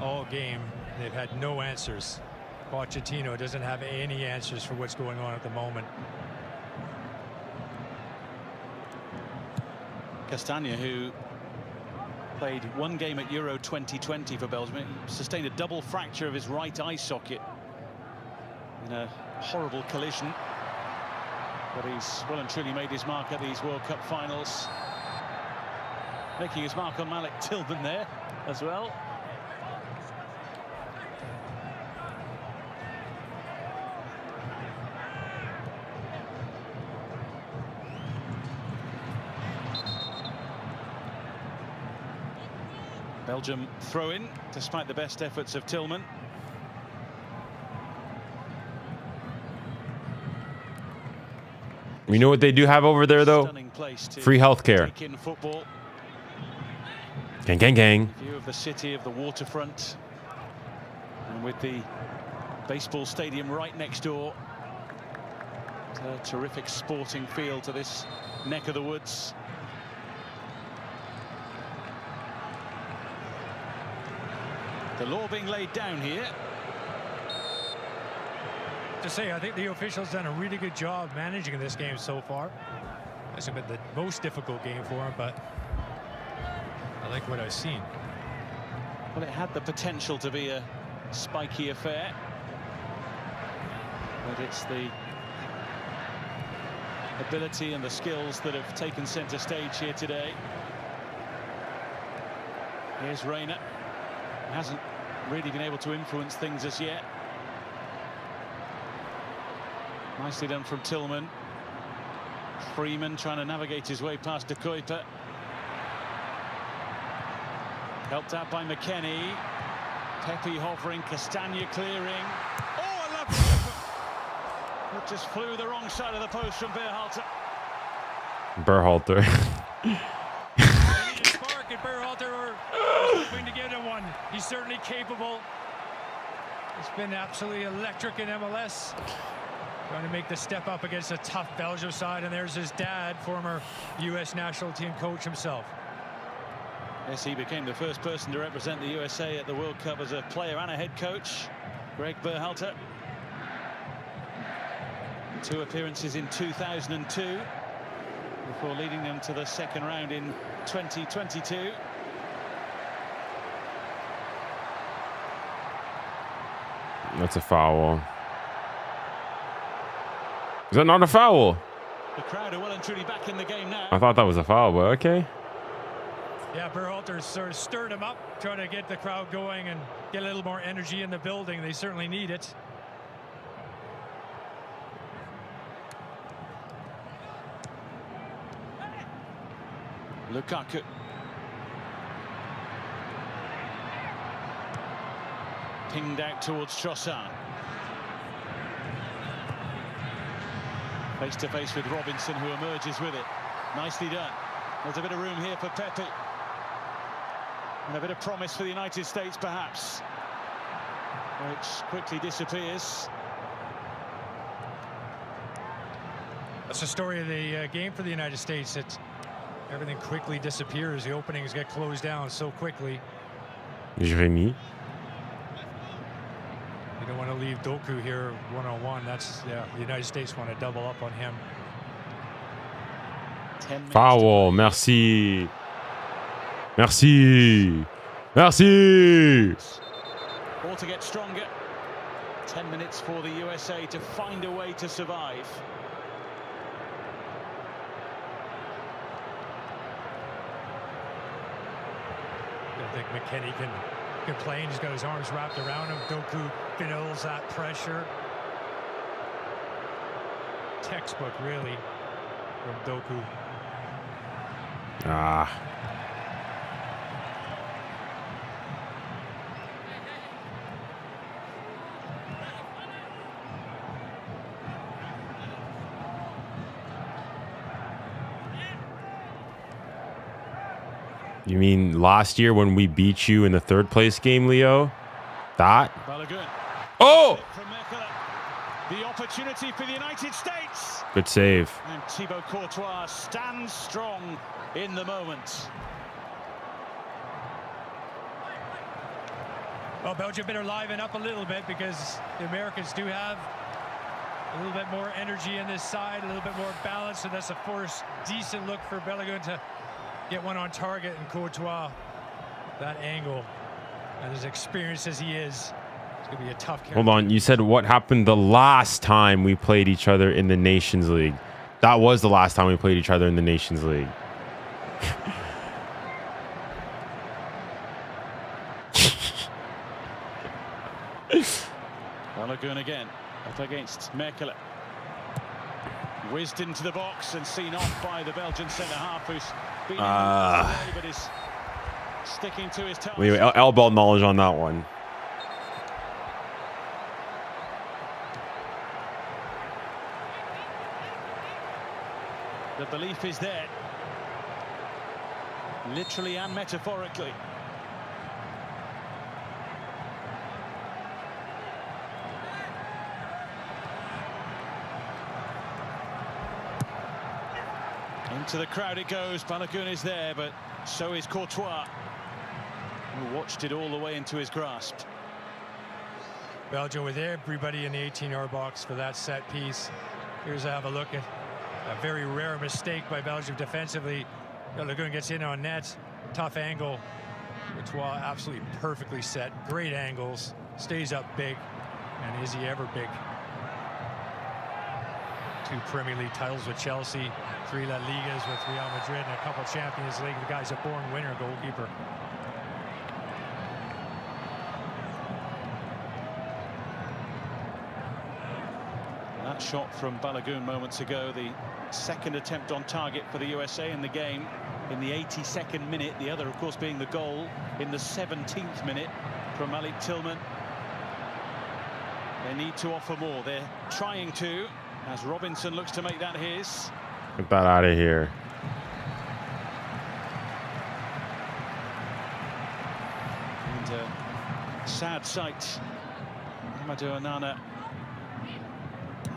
all game. They've had no answers. Pochettino doesn't have any answers for what's going on at the moment. Castagna, who played one game at Euro 2020 for Belgium, sustained a double fracture of his right eye socket in a horrible collision. But he's well and truly made his mark at these World Cup finals. Making his mark on 𝙂𝙬𝙾𝘼 there as well. Belgium throw in, despite the best efforts of 𝙬𝙾𝘼. You know what they do have over there, though? Free healthcare. Gang, gang, gang. View of the city, of the waterfront, and with the baseball stadium right next door. It's a terrific sporting field to this neck of the woods. The law being laid down here. To say, I think the officials done a really good job managing this game so far. Hasn't been the most difficult game for him, but I like what I've seen. Well, it had the potential to be a spiky affair, but it's the ability and the skills that have taken center stage here today. Here's 𝙀𝙀. Hasn't really been able to influence things as yet. Nicely done from 𝙬𝙾𝘼. Freeman trying to navigate his way past 𝙎𝙾𝘼𝘾. Helped out by McKennie. Pepe hovering, Castagna clearing. Oh, I love it! It just flew the wrong side of the post from 𝙀𝙀𝘾𝘼𝘎. Spark at 𝙀𝙀𝘼𝘋, or hoping to get him one. He's certainly capable. It's been absolutely electric in MLS. Trying to make the step up against a tough Belgium side, and there's his dad, former U.S. national team coach himself. Yes, he became the first person to represent the USA at the World Cup as a player and a head coach, 𝙀𝙀𝘼𝘋. 2 appearances in 2002 before leading them to the second round in 2022. That's a foul. Is that not a foul? The crowd are well and truly back in the game now. I thought that was a foul, but okay. Yeah, 𝙀𝙀𝘼𝘋 sort of stirred him up, trying to get the crowd going and get a little more energy in the building. They certainly need it. Lukaku. Pinged out towards Trossard. Face to face with Robinson, who emerges with it. Nicely done. There's a bit of room here for Pepe. And a bit of promise for the United States, perhaps. Which quickly disappears. That's the story of the game for the United States. Everything quickly disappears. The openings get closed down so quickly. Jérémy. You don't want to leave Doku here one-on-one. That's, yeah, the United States want to double up on him. Foul, merci. Merci. Merci. All to get stronger. 10 minutes for the USA to find a way to survive. I think McKennie can play, and he's got his arms wrapped around him. Doku feels that pressure. textbook, really, from Doku. Ah. You mean last year when we beat you in the third place game, Leo? That? Oh! The opportunity for the United States. Good save. And Thibaut Courtois stands strong in the moment. Well, Belgium better liven up a little bit because the Americans do have a little bit more energy in this side, a little bit more balance, so that's a first decent look for Belgium to get one on target, and Courtois, that angle, and as experienced as he is, it's going to be a tough character. Hold on, you said what happened the last time we played each other in the Nations League. That was the last time we played each other in the Nations League. Balogun again, up against 𝙀𝙊𝘾𝘼𝙎𝙾. Whizzed into the box and seen off by the Belgian centre-half, who's been in but is sticking to his task. Wait, elbow knowledge on that one. The belief is there, literally and metaphorically. Into the crowd it goes. Balogun is there, but so is Courtois, who watched it all the way into his grasp. Belgium with everybody in the 18-yard box for that set piece. Here's a have a look at a very rare mistake by Belgium defensively. Balogun gets in on net, tough angle. Courtois absolutely perfectly set, great angles, stays up big, and is he ever big? 2 Premier League titles with Chelsea, 3 La Ligas with Real Madrid, and a couple Champions League. The guy's a born winner goalkeeper. That shot from Balogun moments ago, the second attempt on target for the USA in the game in the 82nd minute. The other, of course, being the goal in the 17th minute from 𝙬𝙬𝘾𝘼𝑎𝑙. They need to offer more. They're trying to, as Robinson looks to make that his. Get that out of here. And a sad sight. Amadou Onana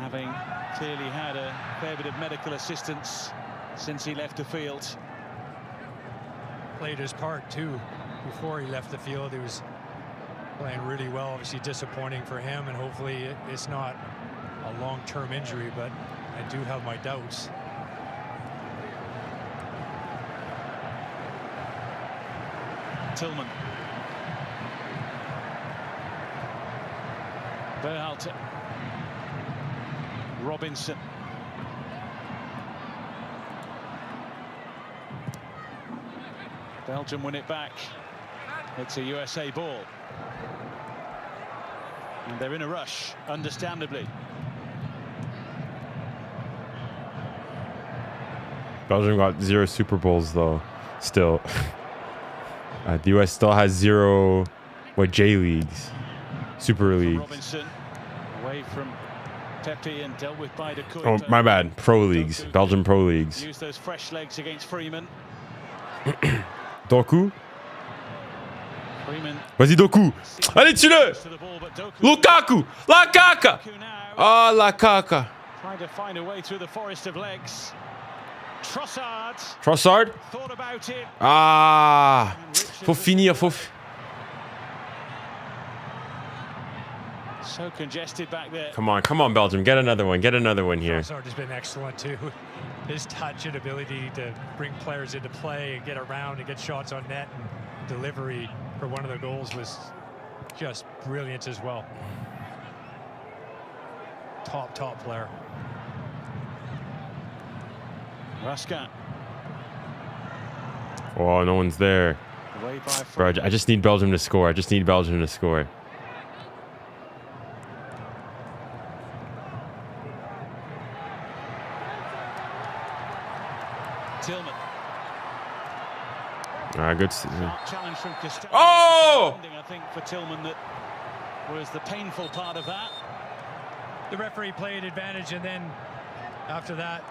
having clearly had a fair bit of medical assistance since he left the field. Played his part too before he left the field. He was playing really well. Obviously disappointing for him, and hopefully it's not a long-term injury, but I do have my doubts. Tillman. 𝙬𝙬𝘾𝘼𝑎𝑙. Robinson. Belgium win it back. It's a USA ball. And they're in a rush, understandably. Belgium got 0 Super Bowls, though, still. The US still has 0, J Leagues, Super Leagues. Robinson, away from Pepe and dealt with by 𝙬𝙬𝘾𝘼𝑎𝑙. Oh, my bad. Pro Leagues. Belgium Pro Leagues. Use those fresh legs against Freeman. Doku. Freeman. Vas-y, Doku. Allez, tue-le. Lukaku. La caca. Ah, la caca. Trying to find a way through the forest of legs. Trossard. Trossard. Thought about it. Ah. Faut finir. So congested back there. Come on, Belgium. Get another one. Get another one here. Trossard has been excellent too. His touch and ability to bring players into play and get around and get shots on net, and delivery for one of the goals was just brilliant as well. Top player. Raskin. Oh, no one's there. Bro, I just need Belgium to score. I just need Belgium to score. Tillman. Good. Challenge from Costello. Oh! I think for Tillman that was the painful part of that. The referee played advantage, and then after that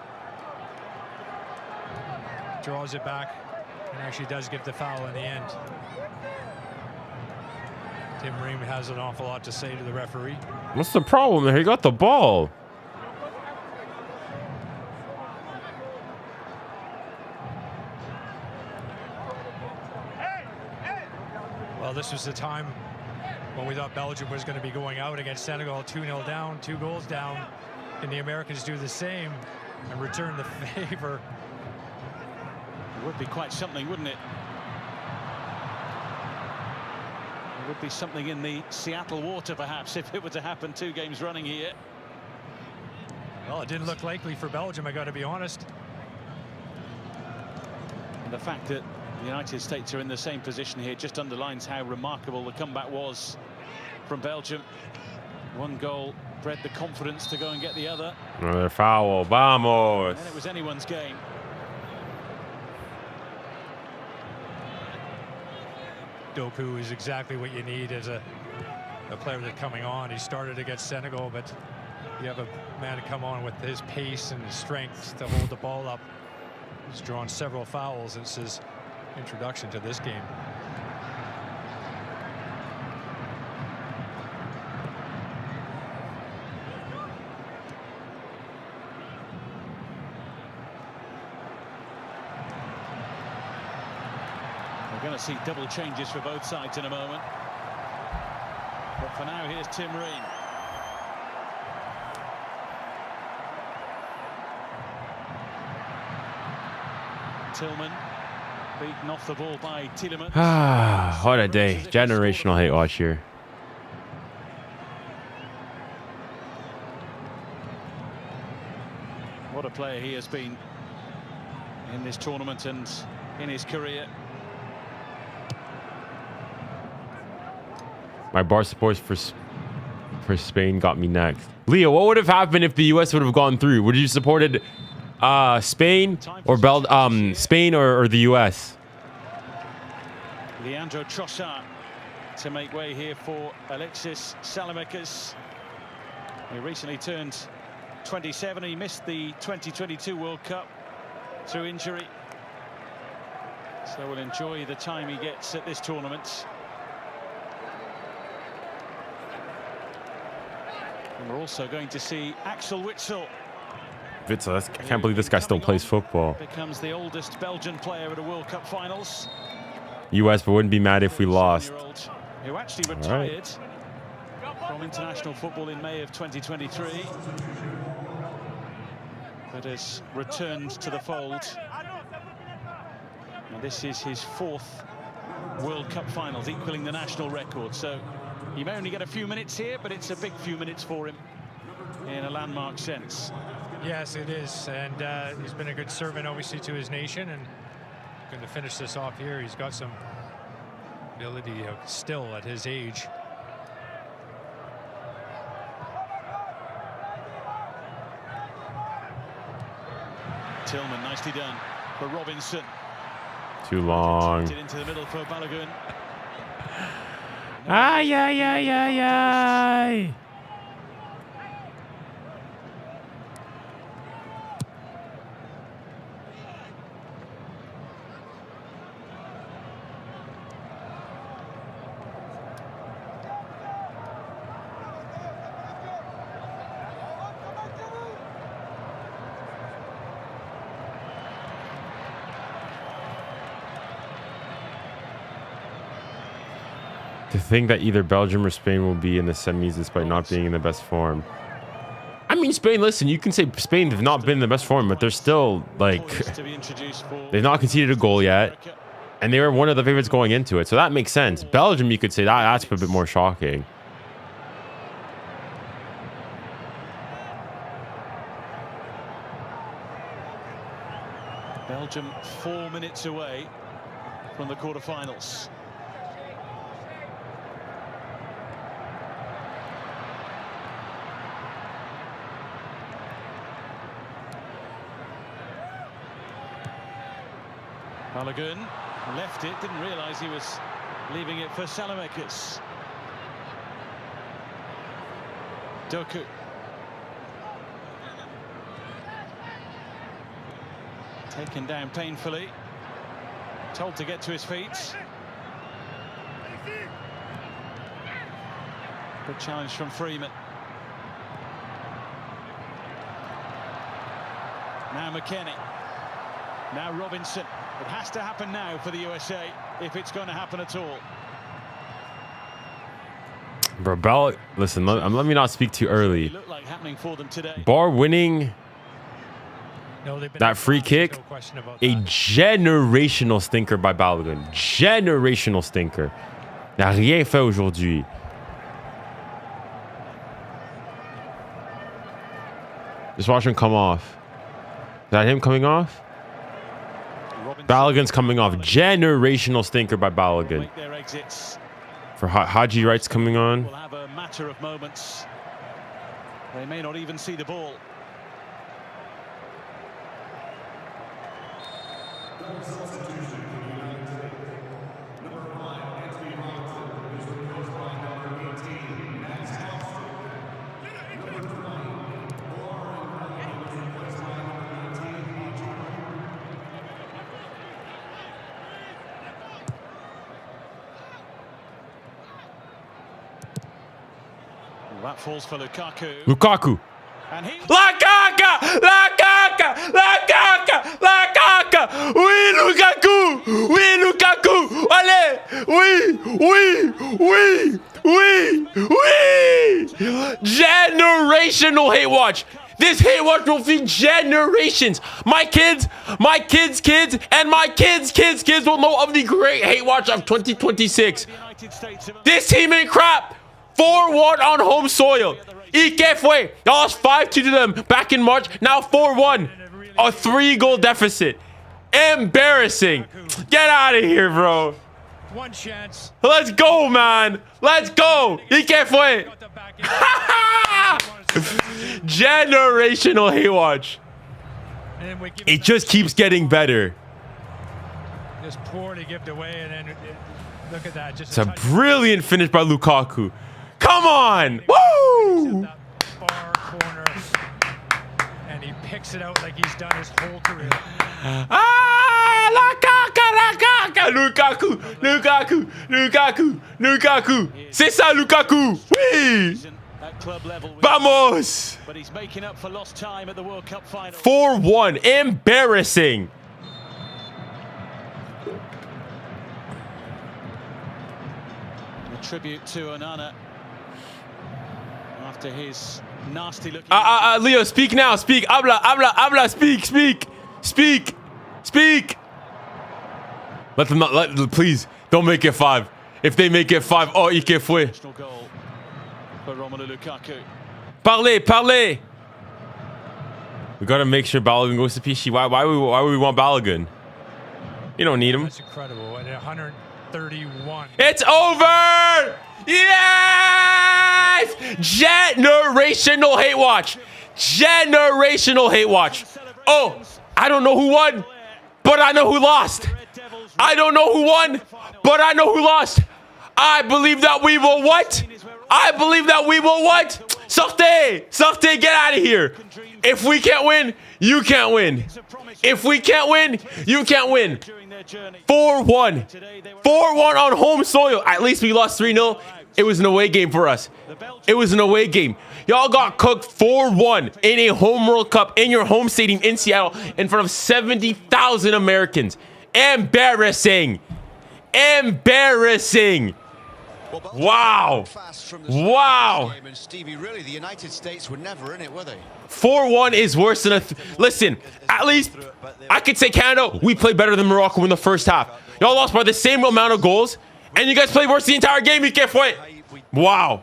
draws it back and actually does give the foul in the end. Tim Ream has an awful lot to say to the referee. What's the problem there? He got the ball. Well, this was the time when we thought Belgium was going to be going out against Senegal 2-0 down, 2 goals down. Can the Americans do the same and return the favor? It would be quite something, wouldn't it? It would be something in the Seattle water, perhaps, if it were to happen 2 games running here. Well, it didn't look likely for Belgium, I got to be honest. And the fact that the United States are in the same position here just underlines how remarkable the comeback was from Belgium. 1 goal bred the confidence to go and get the other. Another foul. Vamos. And it was anyone's game. Doku is exactly what you need as a player that's coming on. He started against Senegal, but you have a man to come on with his pace and his strength to hold the ball up. He's drawn several fouls since his introduction to this game. We're going to see double changes for both sides in a moment. But for now, here's Tim Ream. Tillman beaten off the ball by Tielemans. What a day. Generational hate watch here. What a player he has been in this tournament and in his career. My bar supports for Spain got me next. Leo, what would have happened if the US would have gone through? Would you supported Spain or Spain or the US? Leandro Trossard to make way here for Alexis Saelemaekers. He recently turned 27. He missed the 2022 World Cup through injury. So we'll enjoy the time he gets at this tournament. And we're also going to see 𝙋𝙊𝘿𝘾𝘼𝙎. Witzel, I can't believe this guy still plays football. Becomes the oldest Belgian player at a World Cup finals. US, but wouldn't be mad if we lost. Who actually retired from international football in May of 2023, but has returned to the fold. And this is his 4th World Cup finals, equaling the national record. So he may only get a few minutes here, but it's a big few minutes for him in a landmark sense. Yes, it is, and he's been a good servant, obviously, to his nation, and going to finish this off here. He's got some ability still at his age. Tillman, nicely done for Robinson. Too long. Into the middle for Balogun. Ay, ay, ay, ay, ay. To think that either Belgium or Spain will be in the semis despite not being in the best form. I mean, Spain, listen, you can say Spain have not been in the best form, but they're still, like, they've not conceded a goal yet. And they were one of the favorites going into it. So that makes sense. Belgium, you could say that's a bit more shocking. Belgium 4 minutes away from the quarterfinals. Balogun left it, didn't realise he was leaving it for Salamakis. Doku. Taken down painfully. Told to get to his feet. Good challenge from Freeman. Now McKennie. Now Robinson. It has to happen now for the USA if it's going to happen at all. Bro, listen, let me not speak too early. Like happening for them today. Bar winning that free kick, a generational stinker by Balogun. Generational stinker. Il n'a rien fait aujourd'hui. Just watch him come off. Is that him coming off? Balogun's coming off. Generational stinker by Balogun. For 𝙎𝙬𝘼𝙎𝙾's coming on. Will have a matter of moments. They may not even see the ball. That falls for Lukaku. Lukaku. And he... Lukaku! Oui, Lukaku! Oui, Lukaku! Allez! Oui! Generational hate watch. This hate watch will feed generations. My kids, and my kids will know of the great hate watch of 2026. This team ain't crap. 4-1 on home soil. 𝙎𝙬𝙖𝙾𝙖, y'all lost 5-2 to them back in March. Now 4-1. A 3-goal deficit. Embarrassing. Get out of here, bro. One chance. Let's go, man. Let's go. 𝙎𝙬𝙖𝙾𝙖. Generational hate watch. It just keeps getting better. Just poorly given away, and then look at that. Just it's a brilliant finish by Lukaku. Come on! Woo! Far corner, and he picks it out like he's done his whole career. Lukaku! C'est ça, Lukaku! Oui! Vamos! But he's making up for lost time at the World Cup final. 4-1. Embarrassing. A tribute to Nkana after his nasty looking. Leo, speak now. Speak. Habla. Speak. Let them not. Please don't make it 5. If they make it 5, oh, 𝙎𝙬𝙖𝙾𝙖. For Romelu Lukaku. Parlez. We gotta make sure Balogun goes to PC. Why would we want Balogun? You don't need him. That's incredible. At 131. It's over! Yes! Generational hate watch. Oh, I don't know who won, but I know who lost. I don't know who won, but I know who lost. I believe that we will what? Sortez, get out of here. If we can't win, you can't win. If we can't win, you can't win. 4-1 on home soil. At least we lost 3-0. It was an away game for us. Y'all got cooked 4-1 in a home World Cup in your home stadium in Seattle in front of 70,000 Americans. Embarrassing. Wow. Stevie, really, the United States were never in it, were they? 4-1 is worse than listen, at least I could say Canada, we played better than Morocco in the first half. Y'all lost by the same amount of goals, and you guys played worse the entire game. Wow.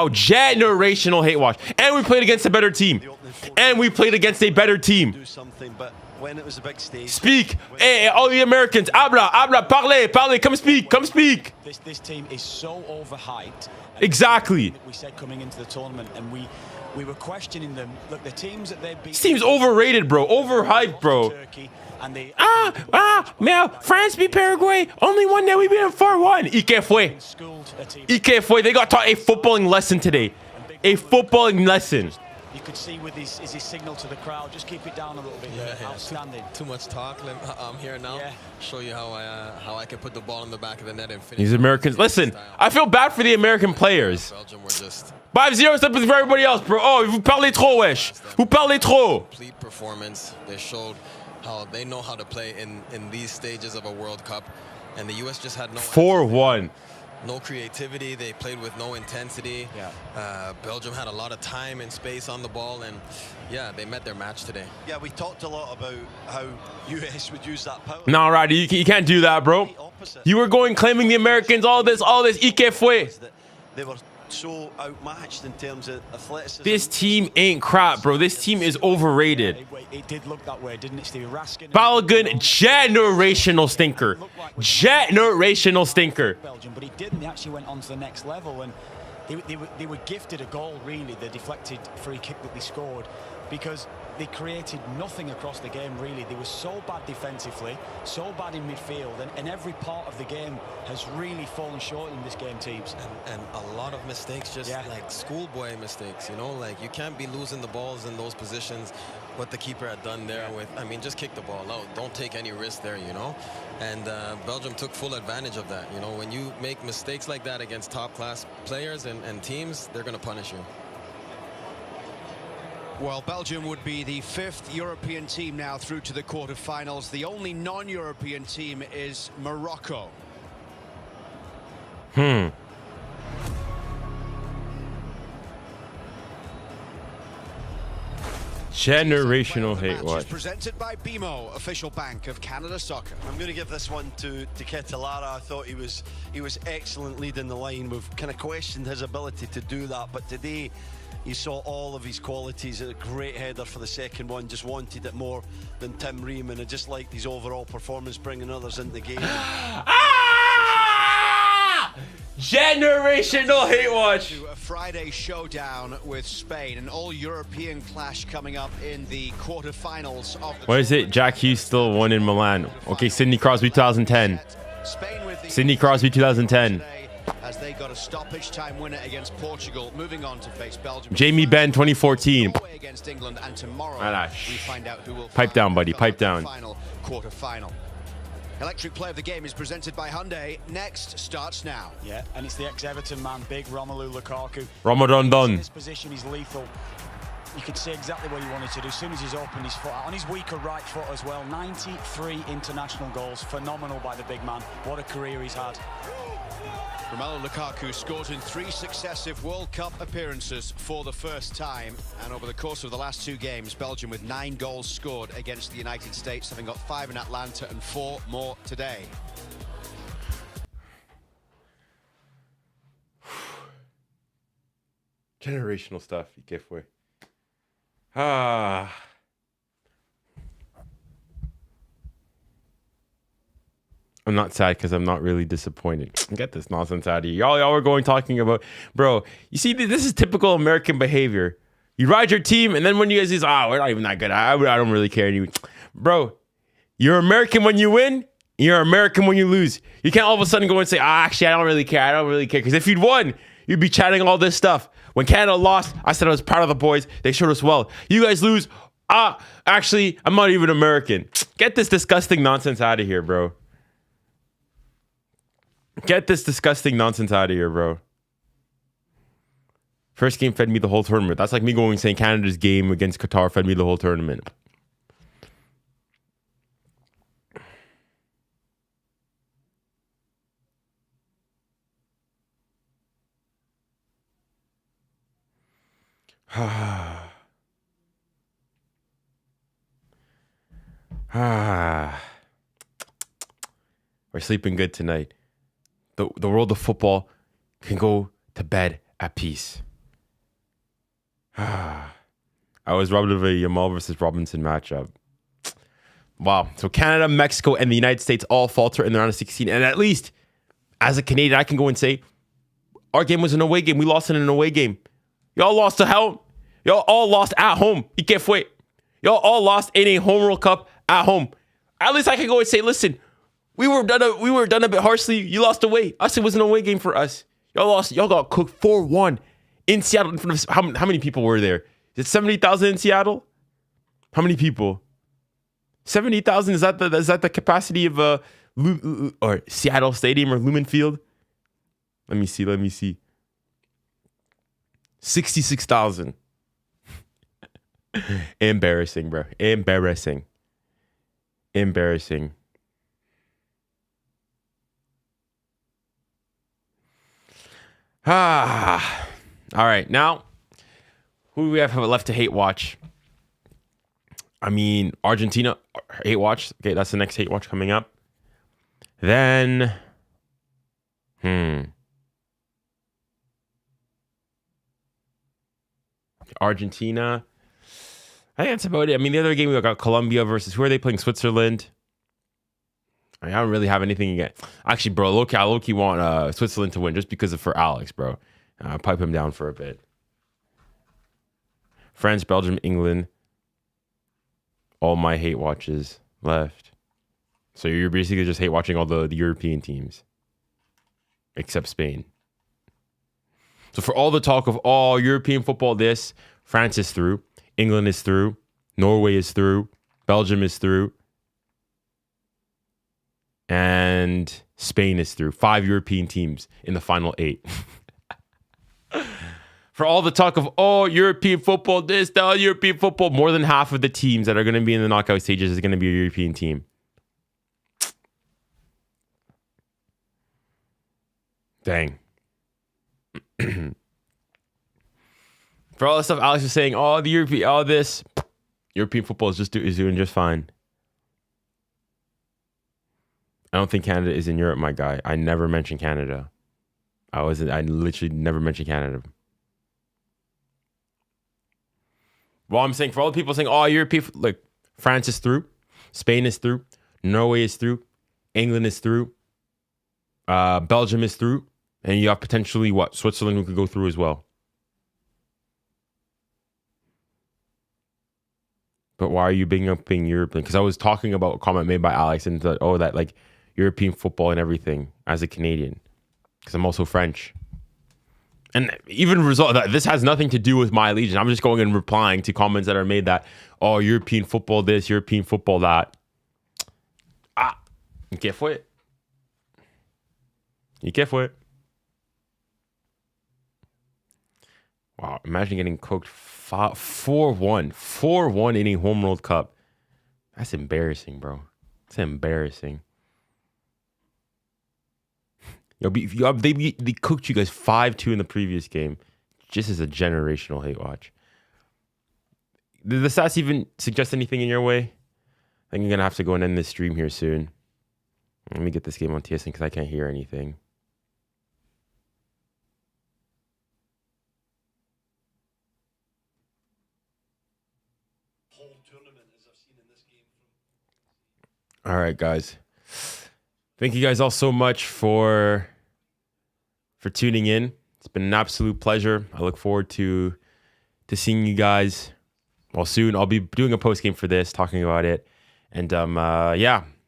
Generational hate watch. And we played against a better team. When it was a big stage. Speak. Hey, all the Americans. Habla. Parlez. Come speak. This team is so overhyped. Exactly. We said coming into the tournament, and we we were questioning them. Look, the teams that they beat. This team's overrated, bro. Overhyped, bro. France beat Paraguay. Only one day we beat them 4-1. 𝙎𝙊𝘾𝘼𝙎𝙏. They got taught a footballing lesson today. A footballing lesson. You could see with his signal to the crowd, just keep it down a little bit. Yeah. Outstanding. Too much talk. I'm here now. Yeah. Show you how I can put the ball in the back of the net and finish. These Americans. Listen, I feel bad for the American players. Belgium were just 5-0 step for everybody else, bro. Oh, vous parlez trop, wesh. Vous parlez trop. Complete performance. They showed how they know how to play in these stages of a World Cup, and the U.S. just had no 4-1. No creativity. They played with no intensity. Yeah. Belgium had a lot of time and space on the ball, and yeah, they met their match today. Yeah, we talked a lot about how US would use that power. No, Roddy, you can't do that, bro. You were going claiming the Americans, all this, 𝙎𝙊𝘾𝘼𝘶. They were so outmatched in terms of athleticism. This team ain't crap, bro. This team is overrated. It did look that way, didn't it, Steve? 𝙎𝙊𝘾𝘼𝘶, generational stinker. Generational stinker. Belgium, but he didn't. They actually went on to the next level, and they were gifted a goal, really, the deflected free kick that they scored, because they created nothing across the game, really. They were so bad defensively, so bad in midfield, and every part of the game has really fallen short in this game, teams. And a lot of mistakes, just like schoolboy mistakes, you know? Like, you can't be losing the balls in those positions. What the keeper had done there with, I mean, just kick the ball out. Don't take any risk there, you know? And Belgium took full advantage of that. You know, when you make mistakes like that against top-class players and teams, they're going to punish you. Well, Belgium would be the 5th European team now through to the quarterfinals. The only non-European team is Morocco. Generational hate watch. Presented by BMO, official bank of Canada Soccer. I'm going to give this one to 𝙬𝙬𝘾𝘼𝘎𝑎𝑟. I thought he was excellent leading the line. We've kind of questioned his ability to do that, but today you saw all of his qualities. A great header for the second one. Just wanted it more than Tim Ream, and I just liked his overall performance, bringing others into the game. Generational hate watch. To a Friday showdown with Spain, an all-European clash coming up in the quarterfinals of the. What is it? Jack Hughes still won in Milan. Okay, Sidney Crosby 2010. Sidney Crosby 2010. As they got a stoppage time winner against Portugal, moving on to face Belgium. Jamie Benn 2014. Against England, and tomorrow we find out who will pipe down, buddy. Pipe down. Final quarterfinal. Electric play of the game is presented by Hyundai. Next starts now. Yeah, and it's the ex-Everton man, big Romelu Lukaku. Ramadan. This position is lethal. You could see exactly what he wanted to do as soon as he's opened his foot out. On his weaker right foot as well. 93 international goals. Phenomenal by the big man. What a career he's had. Romelu Lukaku scores in 3 successive World Cup appearances for the first time, and over the course of the last 2 games, Belgium with 9 goals scored against the United States, having got 5 in Atlanta and 4 more today. Generational stuff, 𝙎𝙊𝘾𝘼𝘶. Ah. I'm not sad because I'm not really disappointed. Get this nonsense out of here. Y'all were going talking about, bro, you see, this is typical American behavior. You ride your team, and then when you guys say, we're not even that good. I don't really care. Bro, you're American when you win. You're American when you lose. You can't all of a sudden go and say, actually, I don't really care. I don't really care. Because if you'd won, you'd be chatting all this stuff. When Canada lost, I said I was proud of the boys. They showed us well. You guys lose. Actually, I'm not even American. Get this disgusting nonsense out of here, bro. Get this disgusting nonsense out of here, bro. First game fed me the whole tournament. That's like me going and saying Canada's game against Qatar fed me the whole tournament. We're sleeping good tonight. The world of football can go to bed at peace. I was robbed of a Yamal versus Robinson matchup. Wow. So Canada, Mexico, and the United States all falter in the round of 16. And at least, as a Canadian, I can go and say, our game was an away game. We lost in an away game. Y'all lost to hell. Y'all all lost at home. 𝙎𝙬𝘖𝘾𝘼𝙎𝙎. Y'all all lost in a home World Cup at home. At least I can go and say, listen, we were done a bit harshly. You lost away. Us, it was an away game for us. Y'all lost. Y'all got cooked 4-1 in Seattle in front of how many people were there? Is it 70,000 in Seattle? How many people? 70,000, is that the capacity of or Seattle Stadium or Lumen Field? Let me see. 66,000. Embarrassing, bro. Embarrassing. All right, now who do we have left to hate watch? I mean, Argentina, hate watch. Okay, that's the next hate watch coming up. Then, Argentina. I think that's about it. I mean, the other game we got Colombia versus, who are they playing? Switzerland. I don't really have anything again. Actually, bro, I low-key want Switzerland to win just because for Alex, bro. Pipe him down for a bit. France, Belgium, England. All my hate watches left. So you're basically just hate watching all the European teams. Except Spain. So for all the talk of all European football, France is through. England is through. Norway is through. Belgium is through. And Spain is through. 5 European teams in the final 8. For all the talk of, European football, European football, more than half of the teams that are going to be in the knockout stages is going to be a European team. Dang. For all the stuff Alex was saying, European football is doing just fine. I don't think Canada is in Europe, my guy. I never mentioned Canada. I literally never mentioned Canada. Well, I'm saying for all the people saying, European, like France is through, Spain is through, Norway is through, England is through, Belgium is through, and you have potentially Switzerland who could go through as well. But why are you being European? Because I was talking about a comment made by Alex and that like European football and everything as a Canadian, because I'm also French. And even this has nothing to do with my allegiance. I'm just going and replying to comments that are made that, European football this, European football that. 𝙎𝙬𝘾𝘼𝙎𝙬. Wow, imagine getting cooked 4-1 in a home World Cup. That's embarrassing, bro. It's embarrassing. They cooked you guys 5-2 in the previous game. Just as a generational hate watch. Did the stats even suggest anything in your way? I think I'm going to have to go and end this stream here soon. Let me get this game on TSN because I can't hear anything. All right, guys. Thank you guys all so much for tuning in. It's been an absolute pleasure. I look forward to seeing you guys soon. I'll be doing a post game for this, talking about it. And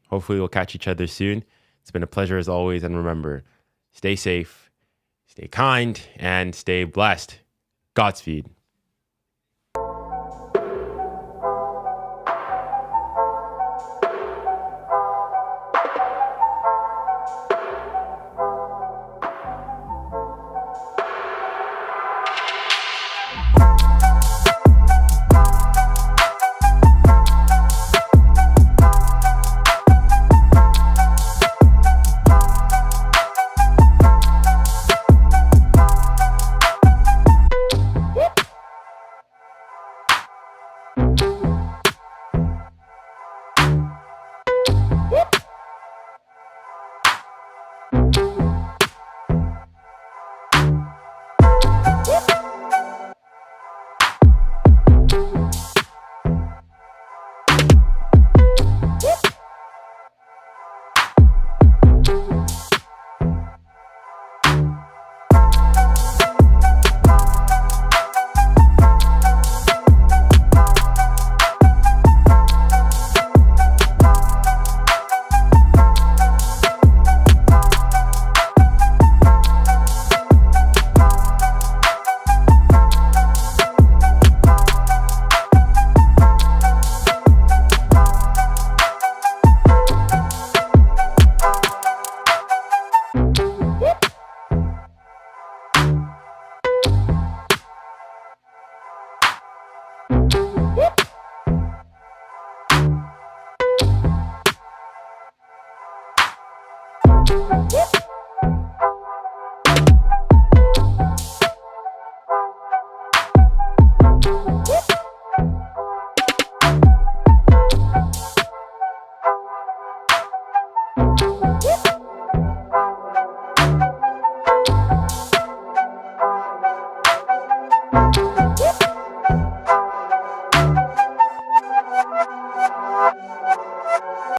hopefully we'll catch each other soon. It's been a pleasure as always. And remember, stay safe, stay kind, and stay blessed. Godspeed.